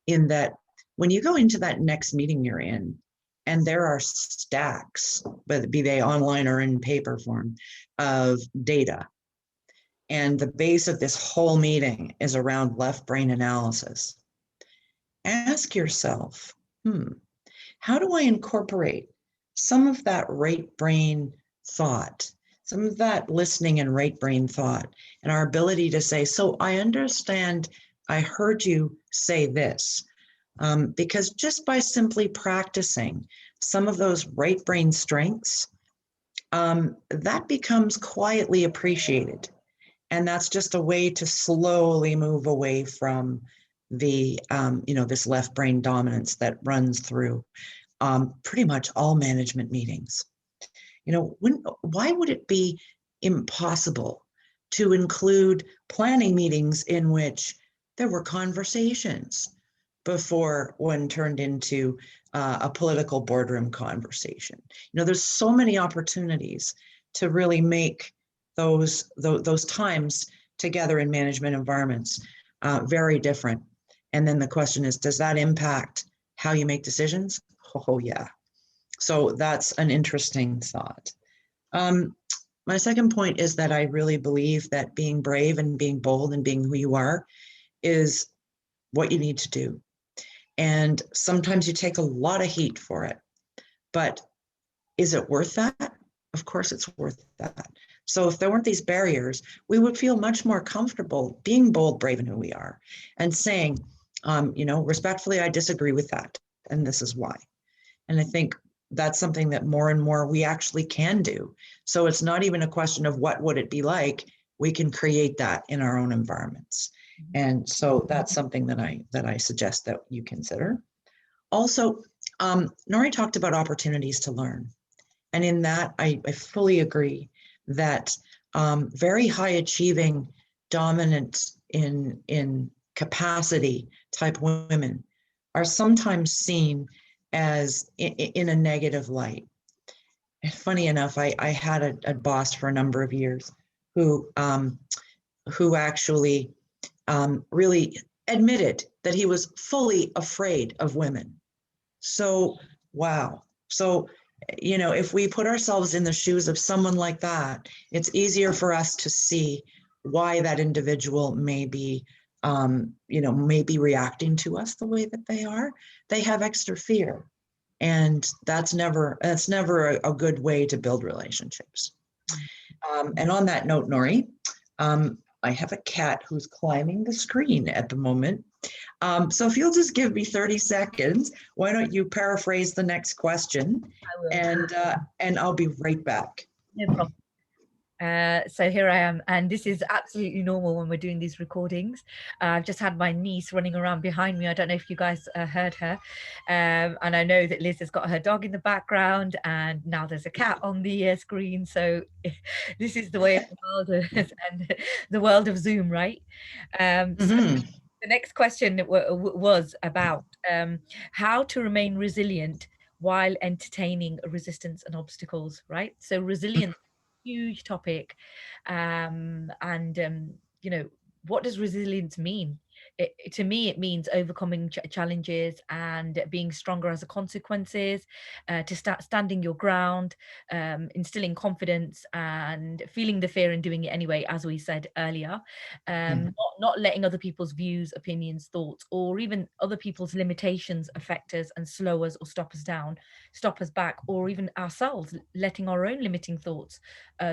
in that when you go into that next meeting you're in, and there are stacks, but be they online or in paper form, of data, and the base of this whole meeting is around left brain analysis, ask yourself, how do I incorporate some of that right brain thought, some of that listening and right brain thought, and our ability to say, so I understand, I heard you say this. Because just by simply practicing some of those right brain strengths, that becomes quietly appreciated. And that's just a way to slowly move away from the, this left brain dominance that runs through pretty much all management meetings. Why would it be impossible to include planning meetings in which there were conversations before one turned into a political boardroom conversation? There's so many opportunities to really make those times together in management environments very different. And then the question is, does that impact how you make decisions? Oh, yeah. So that's an interesting thought. My second point is that I really believe that being brave and being bold and being who you are is what you need to do. And sometimes you take a lot of heat for it, but is it worth that? Of course it's worth that. So if there weren't these barriers, we would feel much more comfortable being bold, brave in who we are and saying, respectfully, I disagree with that. And this is why. And I think that's something that more and more we actually can do. So it's not even a question of what would it be like. We can create that in our own environments. And so that's something that I suggest that you consider. Also, Nari talked about opportunities to learn. And in that, I fully agree that very high achieving, dominant in capacity type women are sometimes seen as in a negative light. And funny enough, I had a boss for a number of years who actually really admitted that he was fully afraid of women. So, wow. So, if we put ourselves in the shoes of someone like that, it's easier for us to see why that individual may be reacting to us the way that they are. They have extra fear. And that's never a good way to build relationships. And on that note, Nori, I have a cat who's climbing the screen at the moment. So if you'll just give me 30 seconds, why don't you paraphrase the next question? I will. And I'll be right back. No problem. So here I am, and this is absolutely normal when we're doing these recordings. I've just had my niece running around behind me. I don't know if you guys heard her, and I know that Liz has got her dog in the background, and now there's a cat on the screen. So this is the way of the world and the world of Zoom, right? So the next question was about how to remain resilient while entertaining resistance and obstacles, right? So resilience huge topic. And you know, what does resilience mean? To me, it means overcoming challenges and being stronger as a consequences, to start standing your ground, instilling confidence and feeling the fear and doing it anyway, as we said earlier. Not letting other people's views, opinions, thoughts, or even other people's limitations affect us and slow us or stop us down, stop us back, or even ourselves letting our own limiting thoughts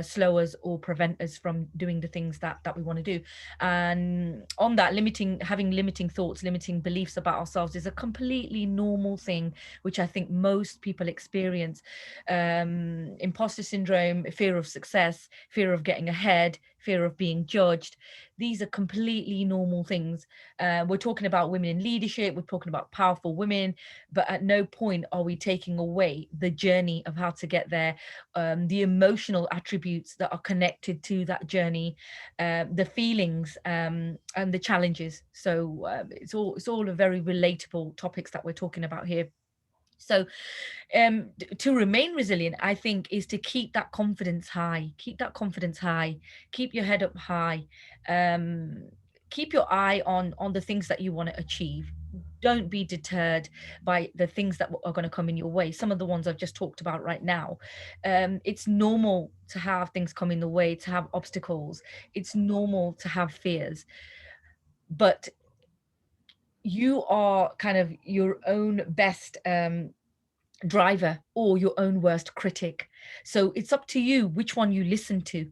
slow us or prevent us from doing the things that we want to do. And on that, having limiting thoughts, limiting beliefs about ourselves is a completely normal thing, which I think most people experience. Imposter syndrome, fear of success, fear of getting ahead, fear of being judged. These are completely normal things. We're talking about women in leadership, we're talking about powerful women, but at no point are we taking away the journey of how to get there, the emotional attributes that are connected to that journey, the feelings, and the challenges. So it's all a very relatable topics that we're talking about here. So to remain resilient, I think, is to keep that confidence high, keep your head up high, um, keep your eye on the things that you want to achieve. Don't be deterred by the things that are going to come in your way. Some of the ones I've just talked about right now. It's normal to have things come in the way, to have obstacles. It's normal to have fears, but you are kind of your own best driver or your own worst critic. So it's up to you which one you listen to.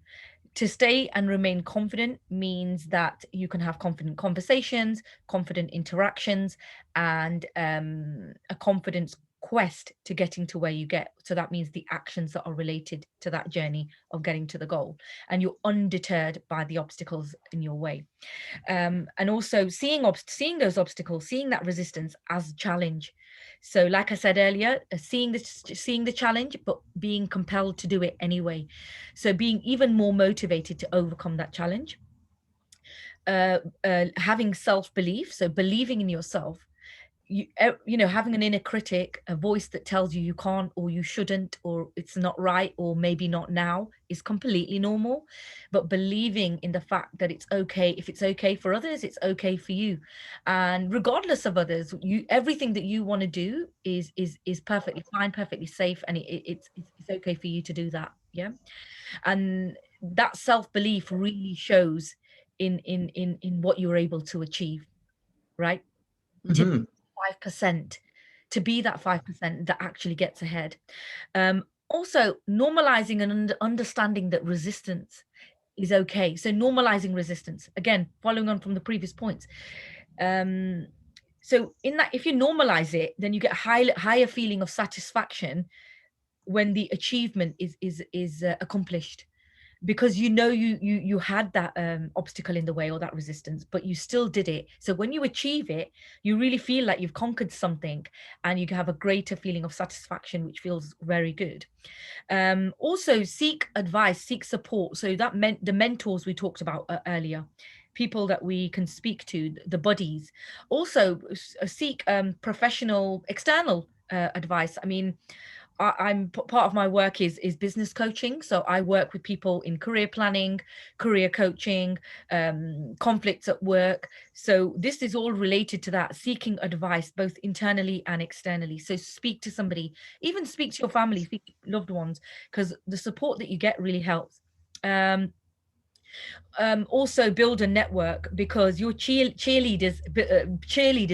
To stay and remain confident means that you can have confident conversations, confident interactions, and a confidence quest to getting to where you get. So that means the actions that are related to that journey of getting to the goal, and you're undeterred by the obstacles in your way. And also seeing those obstacles, seeing that resistance as a challenge. So, like I said earlier, seeing the challenge, but being compelled to do it anyway. So, being even more motivated to overcome that challenge. Having self belief, so believing in yourself, you know, having an inner critic, a voice that tells you you can't or you shouldn't or it's not right or maybe not now, is completely normal. But believing in the fact that it's okay, if it's okay for others, it's okay for you. And regardless of others, you, everything that you want to do is perfectly fine, perfectly safe, and it's okay for you to do that. Yeah. And that self-belief really shows in what you're able to achieve, right? To Mhm. 5%, to be that 5% that actually gets ahead. Also, normalizing and understanding that resistance is okay. So, normalizing resistance, again, following on from the previous points. Um, so, in that, if you normalize it, then you get higher feeling of satisfaction when the achievement is accomplished, because you know you had that obstacle in the way or that resistance, but you still did it. So when you achieve it, you really feel like you've conquered something, and you have a greater feeling of satisfaction, which feels very good. Also, seek advice, seek support. So that meant the mentors we talked about earlier, people that we can speak to, the buddies. Also seek professional external advice. I mean, I'm part of my work is business coaching. So I work with people in career planning, career coaching, conflicts at work. So this is all related to that, seeking advice both internally and externally. So speak to somebody, even speak to your family, speak to loved ones, because the support that you get really helps. Um, Also build a network, because your cheerleaders,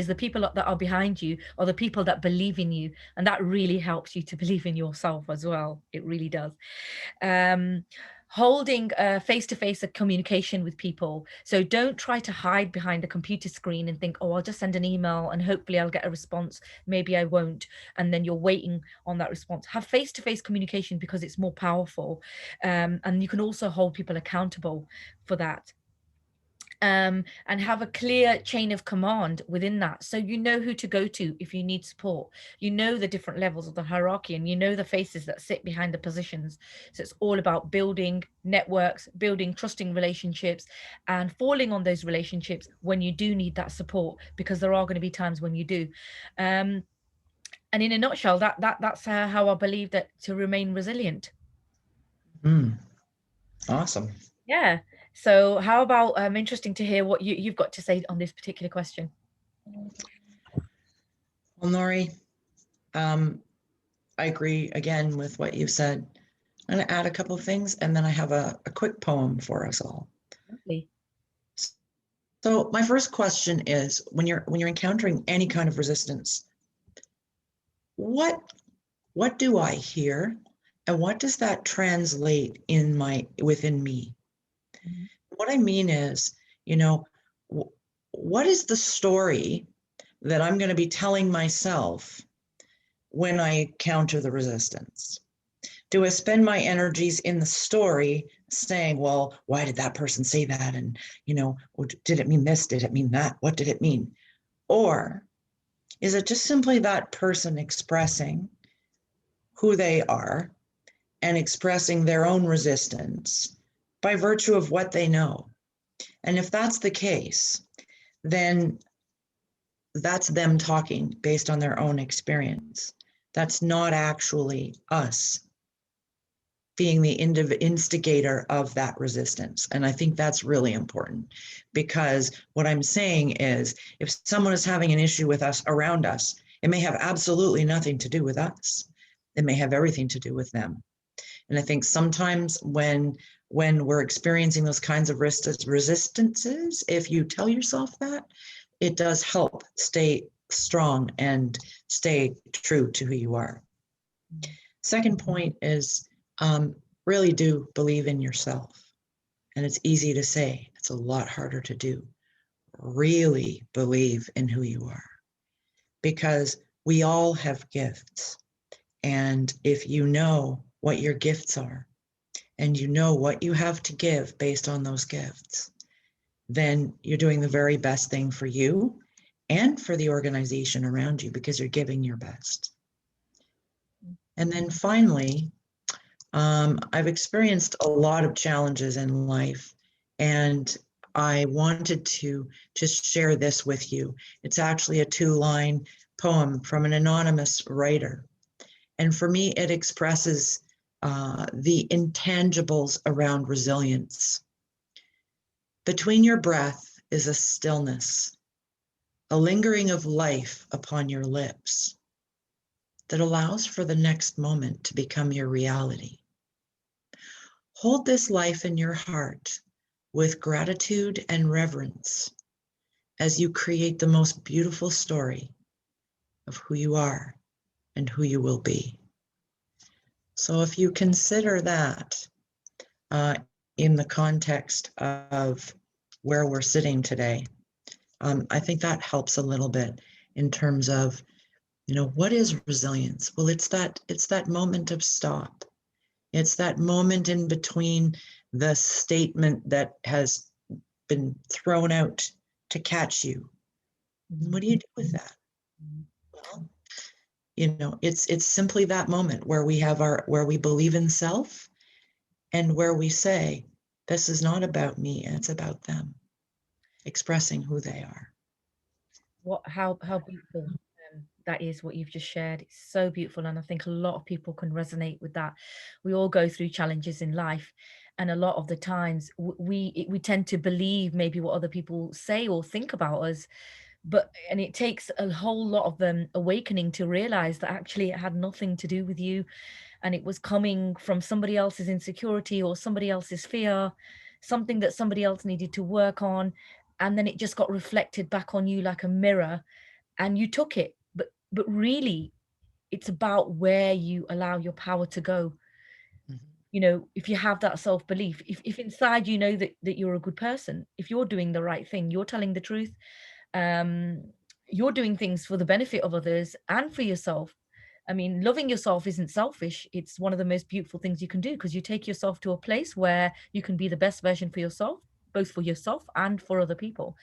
the people that are behind you, are the people that believe in you, and that really helps you to believe in yourself as well. It really does. um Holding face-to-face communication with people. So don't try to hide behind a computer screen and think, oh, I'll just send an email and hopefully I'll get a response, maybe I won't, and then you're waiting on that response. Have face-to-face communication, because it's more powerful, and you can also hold people accountable for that. And have a clear chain of command within that, so you know who to go to if you need support. You know the different levels of the hierarchy, and you know the faces that sit behind the positions. So it's all about building networks, building trusting relationships, and falling on those relationships when you do need that support, because there are going to be times when you do. um, and in a nutshell, that's how I believe that to remain resilient. Mm. Awesome. Yeah. So how about interesting to hear what you've got to say on this particular question. Well, Nori, I agree again with what you said. I'm going to add a couple of things, and then I have a quick poem for us all. Lovely. So my first question is, when you're encountering any kind of resistance, what do I hear, and what does that translate within me? Mhm. What I mean is, you know, what is the story that I'm going to be telling myself when I counter the resistance? Do I spend my energies in the story saying, well, why did that person say that? And, did it mean this? Did it mean that? What did it mean? Or is it just simply that person expressing who they are and expressing their own resistance by virtue of what they know? And if that's the case, then that's them talking based on their own experience. That's not actually us being the instigator of that resistance. And I think that's really important, because what I'm saying is, if someone is having an issue with us around us, it may have absolutely nothing to do with us. It may have everything to do with them. And I think sometimes when we're experiencing those kinds of resistances, if you tell yourself that, it does help stay strong and stay true to who you are. Second point is, really do believe in yourself. And it's easy to say, it's a lot harder to do. Really believe in who you are, because we all have gifts. And if you know what your gifts are, and you know what you have to give based on those gifts, then you're doing the very best thing for you and for the organization around you, because you're giving your best. And then finally, I've experienced a lot of challenges in life, and I wanted to just share this with you. It's actually a 2-line poem from an anonymous writer. And for me, it expresses the intangibles around resilience. Between your breath is a stillness, a lingering of life upon your lips that allows for the next moment to become your reality. Hold this life in your heart with gratitude and reverence as you create the most beautiful story of who you are and who you will be. So if you consider that in the context of where we're sitting today, I think that helps a little bit in terms of, what is resilience? Well, it's that moment of stop. It's that moment in between the statement that has been thrown out to catch you. And what do you do with that? Well, it's simply that moment where we believe in self, and where we say, this is not about me, it's about them, expressing who they are. How beautiful that is, what you've just shared. It's so beautiful, and I think a lot of people can resonate with that. We all go through challenges in life, and a lot of the times we tend to believe maybe what other people say or think about us, and it takes a whole lot of awakening to realize that actually it had nothing to do with you, and it was coming from somebody else's insecurity or somebody else's fear, something that somebody else needed to work on, and then it just got reflected back on you like a mirror, and you took it. But really, it's about where you allow your power to go. If you have that self-belief, if inside you know that you're a good person, if you're doing the right thing, you're telling the truth, um you're doing things for the benefit of others and for yourself. I mean, loving yourself isn't selfish. It's one of the most beautiful things you can do, because you take yourself to a place where you can be the best version for yourself, both for yourself and for other people.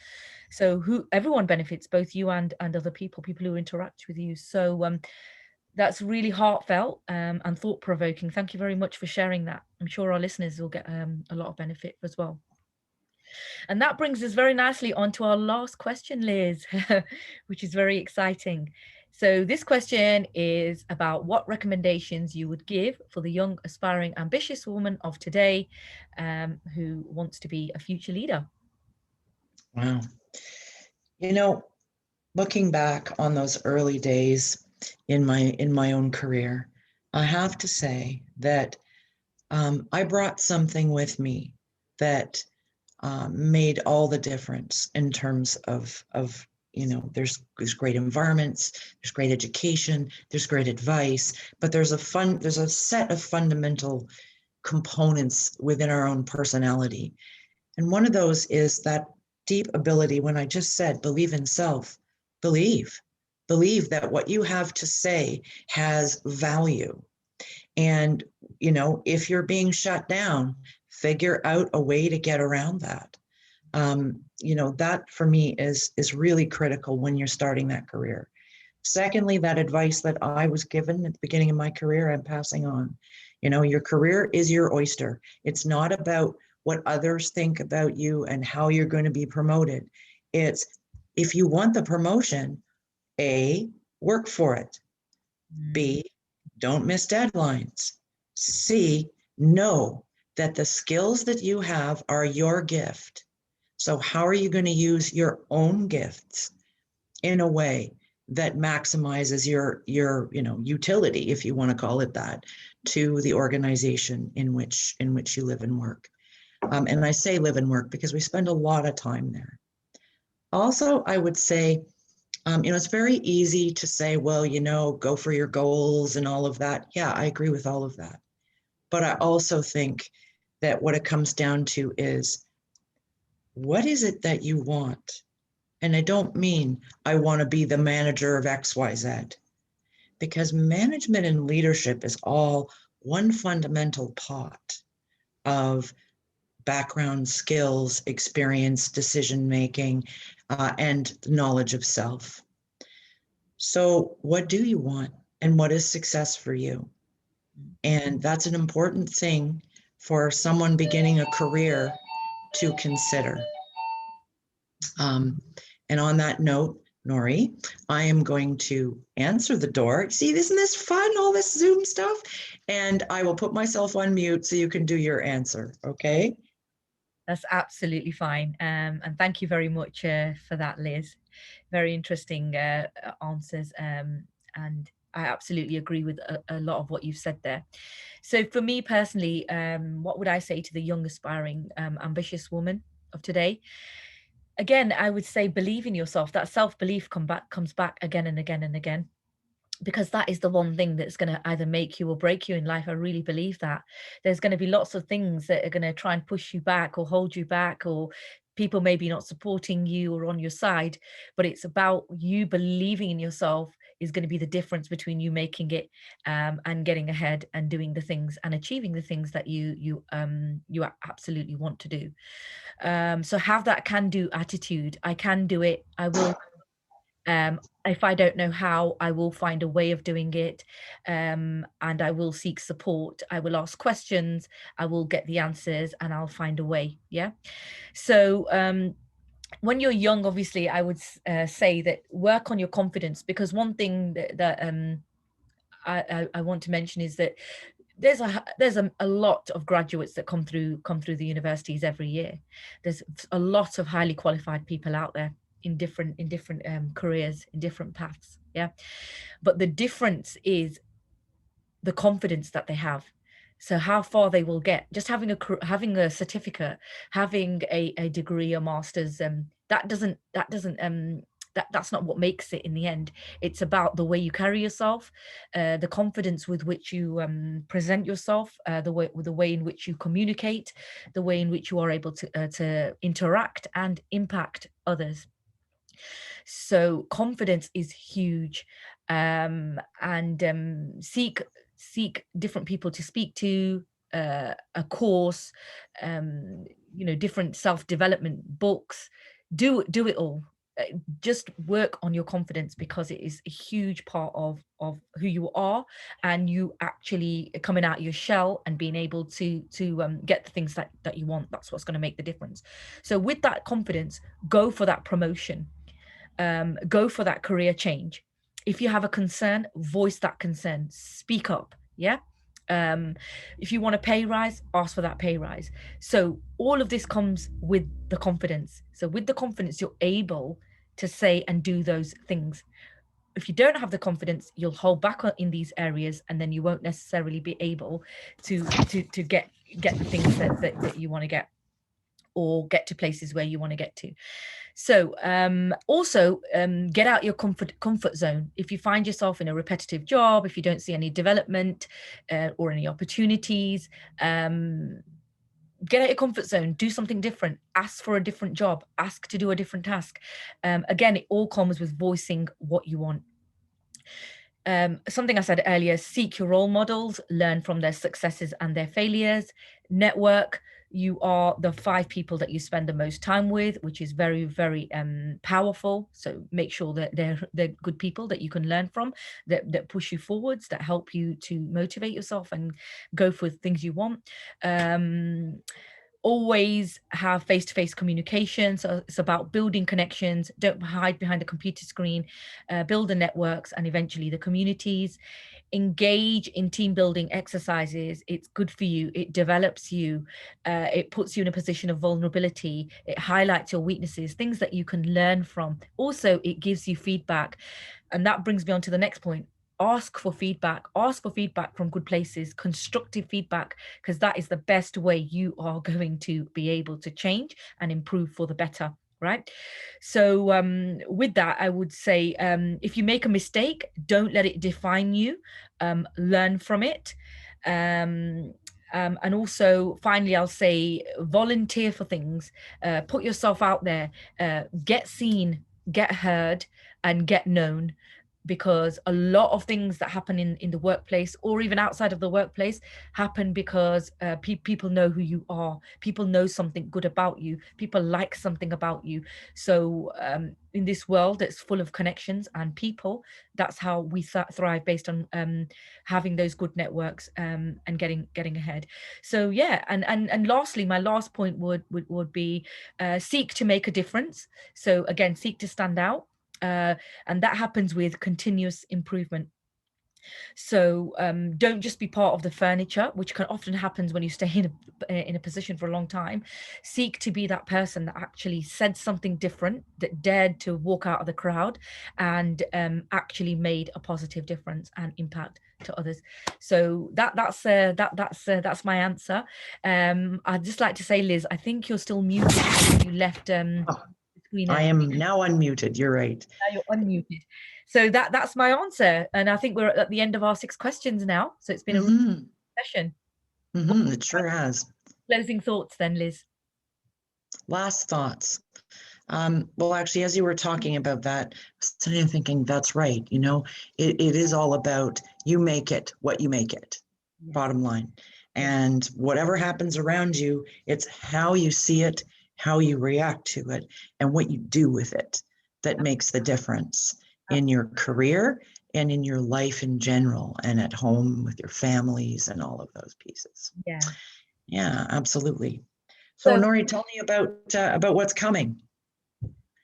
So everyone benefits, both you and other people who interact with you. So that's really heartfelt and thought-provoking. Thank you very much for sharing that. I'm sure our listeners will get a lot of benefit as well. And that brings us very nicely on to our last question, Liz, which is very exciting. So this question is about what recommendations you would give for the young, aspiring, ambitious woman of today, who wants to be a future leader. Wow. You know, looking back on those early days in my own career, I have to say that I brought something with me that made all the difference in terms of there's great environments, there's great education, there's great advice, but there's a set of fundamental components within our own personality. And one of those is that deep ability, when I just said, believe in self, believe, believe that what you have to say has value. And, if you're being shut down, figure out a way to get around that. That for me is really critical when you're starting that career. Secondly, that advice that I was given at the beginning of my career, I'm passing on. Your career is your oyster. It's not about what others think about you and how you're going to be promoted. It's if you want the promotion, A, work for it. B, don't miss deadlines. C, know that the skills that you have are your gift. So how are you going to use your own gifts in a way that maximizes your utility, if you want to call it that, to the organization in which you live and work. And I say live and work because we spend a lot of time there. Also, I would say, it's very easy to say, well, go for your goals and all of that. Yeah, I agree with all of that. But I also think that what it comes down to is, what is it that you want? And I don't mean I want to be the manager of XYZ, because management and leadership is all one fundamental pot of background, skills, experience, decision making, and knowledge of self. So what do you want, and what is success for you? And that's an important thing for someone beginning a career to consider. And on that note, Nori, I am going to answer the door. See, isn't this fun, all this Zoom stuff? And I will put myself on mute so you can do your answer, okay? That's absolutely fine. And thank you very much for that, Liz. Very interesting answers. And I absolutely agree with a lot of what you've said there. So for me personally, what would I say to the young, aspiring, ambitious woman of today? Again, I would say believe in yourself. That self-belief comes back again and again and again, because that is the one thing that's going to either make you or break you in life. I really believe that there's going to be lots of things that are going to try and push you back or hold you back, or people maybe not supporting you or on your side, but it's about you believing in yourself is going to be the difference between you making it, and getting ahead and doing the things and achieving the things that you absolutely want to do. So have that can do attitude. I can do it. I will. If I don't know how, I will find a way of doing it, and I will seek support. I will ask questions. I will get the answers, and I'll find a way. Yeah. So when you're young, obviously, I would say that work on your confidence, because one thing that I want to mention is that there's a lot of graduates that come through the universities every year. There's a lot of highly qualified people out there in different careers, in different paths. Yeah, but the difference is the confidence that they have. So how far they will get, just having a certificate, having a degree, a master's, that's not what makes it in the end. It's about the way you carry yourself, the confidence with which you present yourself, the way in which you communicate, the way in which you are able to interact and impact others. So confidence is huge. And seek different people to speak to, a course, different self-development books. Do it all. Just work on your confidence, because it is a huge part of who you are, and you actually coming out of your shell and being able to get the things that you want. That's what's going to make the difference. So with that confidence, go for that promotion, go for that career change. if you have a concern, voice that concern, speak up. Yeah. um if you want a pay rise, ask for that pay rise. So all of this comes with the confidence. So with the confidence, you're able to say and do those things. If you don't have the confidence, you'll hold back in these areas, and then you won't necessarily be able to get the things that you want to get, or get to places where you want to get to. So also get out your comfort zone. If you find yourself in a repetitive job, if you don't see any development or any opportunities, get out your comfort zone, do something different, ask for a different job, ask to do a different task. Again, it all comes with voicing what you want. Something I said earlier, seek your role models, learn from their successes and their failures, network. You are the 5 people that you spend the most time with, which is very, very powerful. So make sure that they're good people that you can learn from, that push you forwards, that help you to motivate yourself and go for things you want. Always have face-to-face communication. So it's about building connections. Don't hide behind a computer screen. Build the networks and eventually the communities. Engage in team building exercises. It's good for you. It develops you. It puts you in a position of vulnerability. It highlights your weaknesses, things that you can learn from. Also, it gives you feedback. And that brings me on to the next point. Ask for feedback. Ask for feedback from good places, constructive feedback, because that is the best way you are going to be able to change and improve for the better. Right. So with that, I would say if you make a mistake, don't let it define you. Learn from it. And also, finally, I'll say volunteer for things. Put yourself out there. Get seen, get heard, and get known, because a lot of things that happen in the workplace, or even outside of the workplace, happen because people know who you are. People know something good about you. People like something about you. So in this world that's full of connections and people, that's how we thrive, based on having those good networks and getting ahead. So yeah, and lastly, my last point would be seek to make a difference. So again, seek to stand out. And that happens with continuous improvement. So don't just be part of the furniture, which can often happens when you stay in a position for a long time. Seek to be that person that actually said something different, that dared to walk out of the crowd, and actually made a positive difference and impact to others. So that's my answer. I'd just like to say, Liz, I think you're still muted. You left screen I am now unmuted. You're right. Now you're unmuted. So that's my answer. And I think we're at the end of our 6 questions now. So it's been a Mm-hmm. session. It sure has. Closing thoughts then, Liz. Last thoughts. Well, actually, as you were talking about that, I was sitting thinking, that's right. You know, it is all about you make it what you make it, bottom line. And whatever happens around you, it's how you see it, how you react to it, and what you do with it that makes the difference in your career and in your life in general, and at home with your families and all of those pieces. Yeah. Yeah, absolutely. So, Nori, tell me about what's coming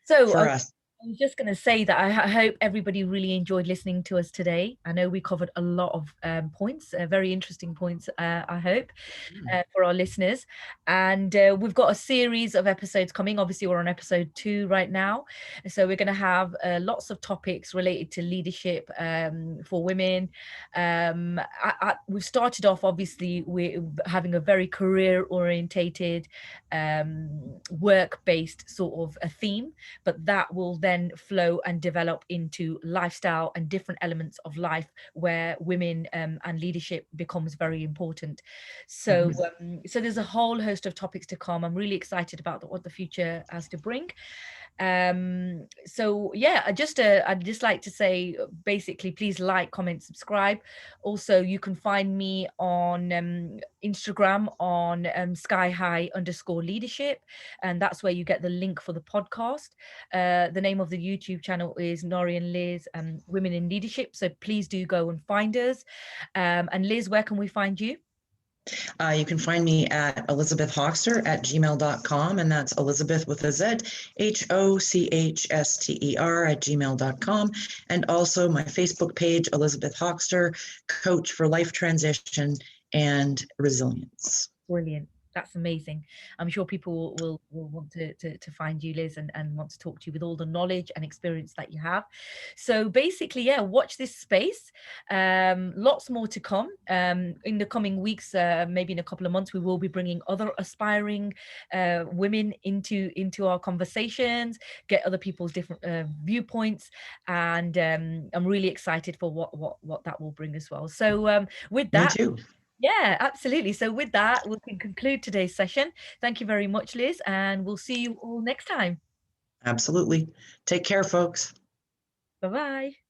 for us. I was just going to say that I hope everybody really enjoyed listening to us today. I know we covered a lot of points, very interesting points, I hope, for our listeners. And we've got a series of episodes coming. Obviously, we're on episode 2 right now. So we're going to have lots of topics related to leadership for women. We've started off, obviously, we're having a very career-orientated, work-based sort of a theme, but that will then flow and develop into lifestyle and different elements of life where women and leadership becomes very important. So so there's a whole host of topics to come. I'm really excited about what the future has to bring. So yeah, I'd just like to say, basically, please like, comment, subscribe. Also, you can find me on Instagram on skyhigh_leadership, and that's where you get the link for the podcast. The name of the YouTube channel is Nari Liz Women in Leadership, so please do go and find us. And Liz, where can we find you? You can find me at elizabethhochster@gmail.com, and that's Elizabeth with a Z, HOCHSTER @gmail.com. And also my Facebook page, Elizabeth Hochster, Coach for Life Transition and Resilience. Brilliant. That's amazing. I'm sure people will want to find you, Liz, and want to talk to you with all the knowledge and experience that you have. So basically, yeah, watch this space. Lots more to come. In the coming weeks, maybe in a couple of months, we will be bringing other aspiring women into our conversations, get other people's different viewpoints, and I'm really excited for what that will bring as well. So with Me that, too. yeah, absolutely. So with that, we can conclude today's session. Thank you very much, Liz, and we'll see you all next time. Absolutely. Take care, folks. Bye-bye.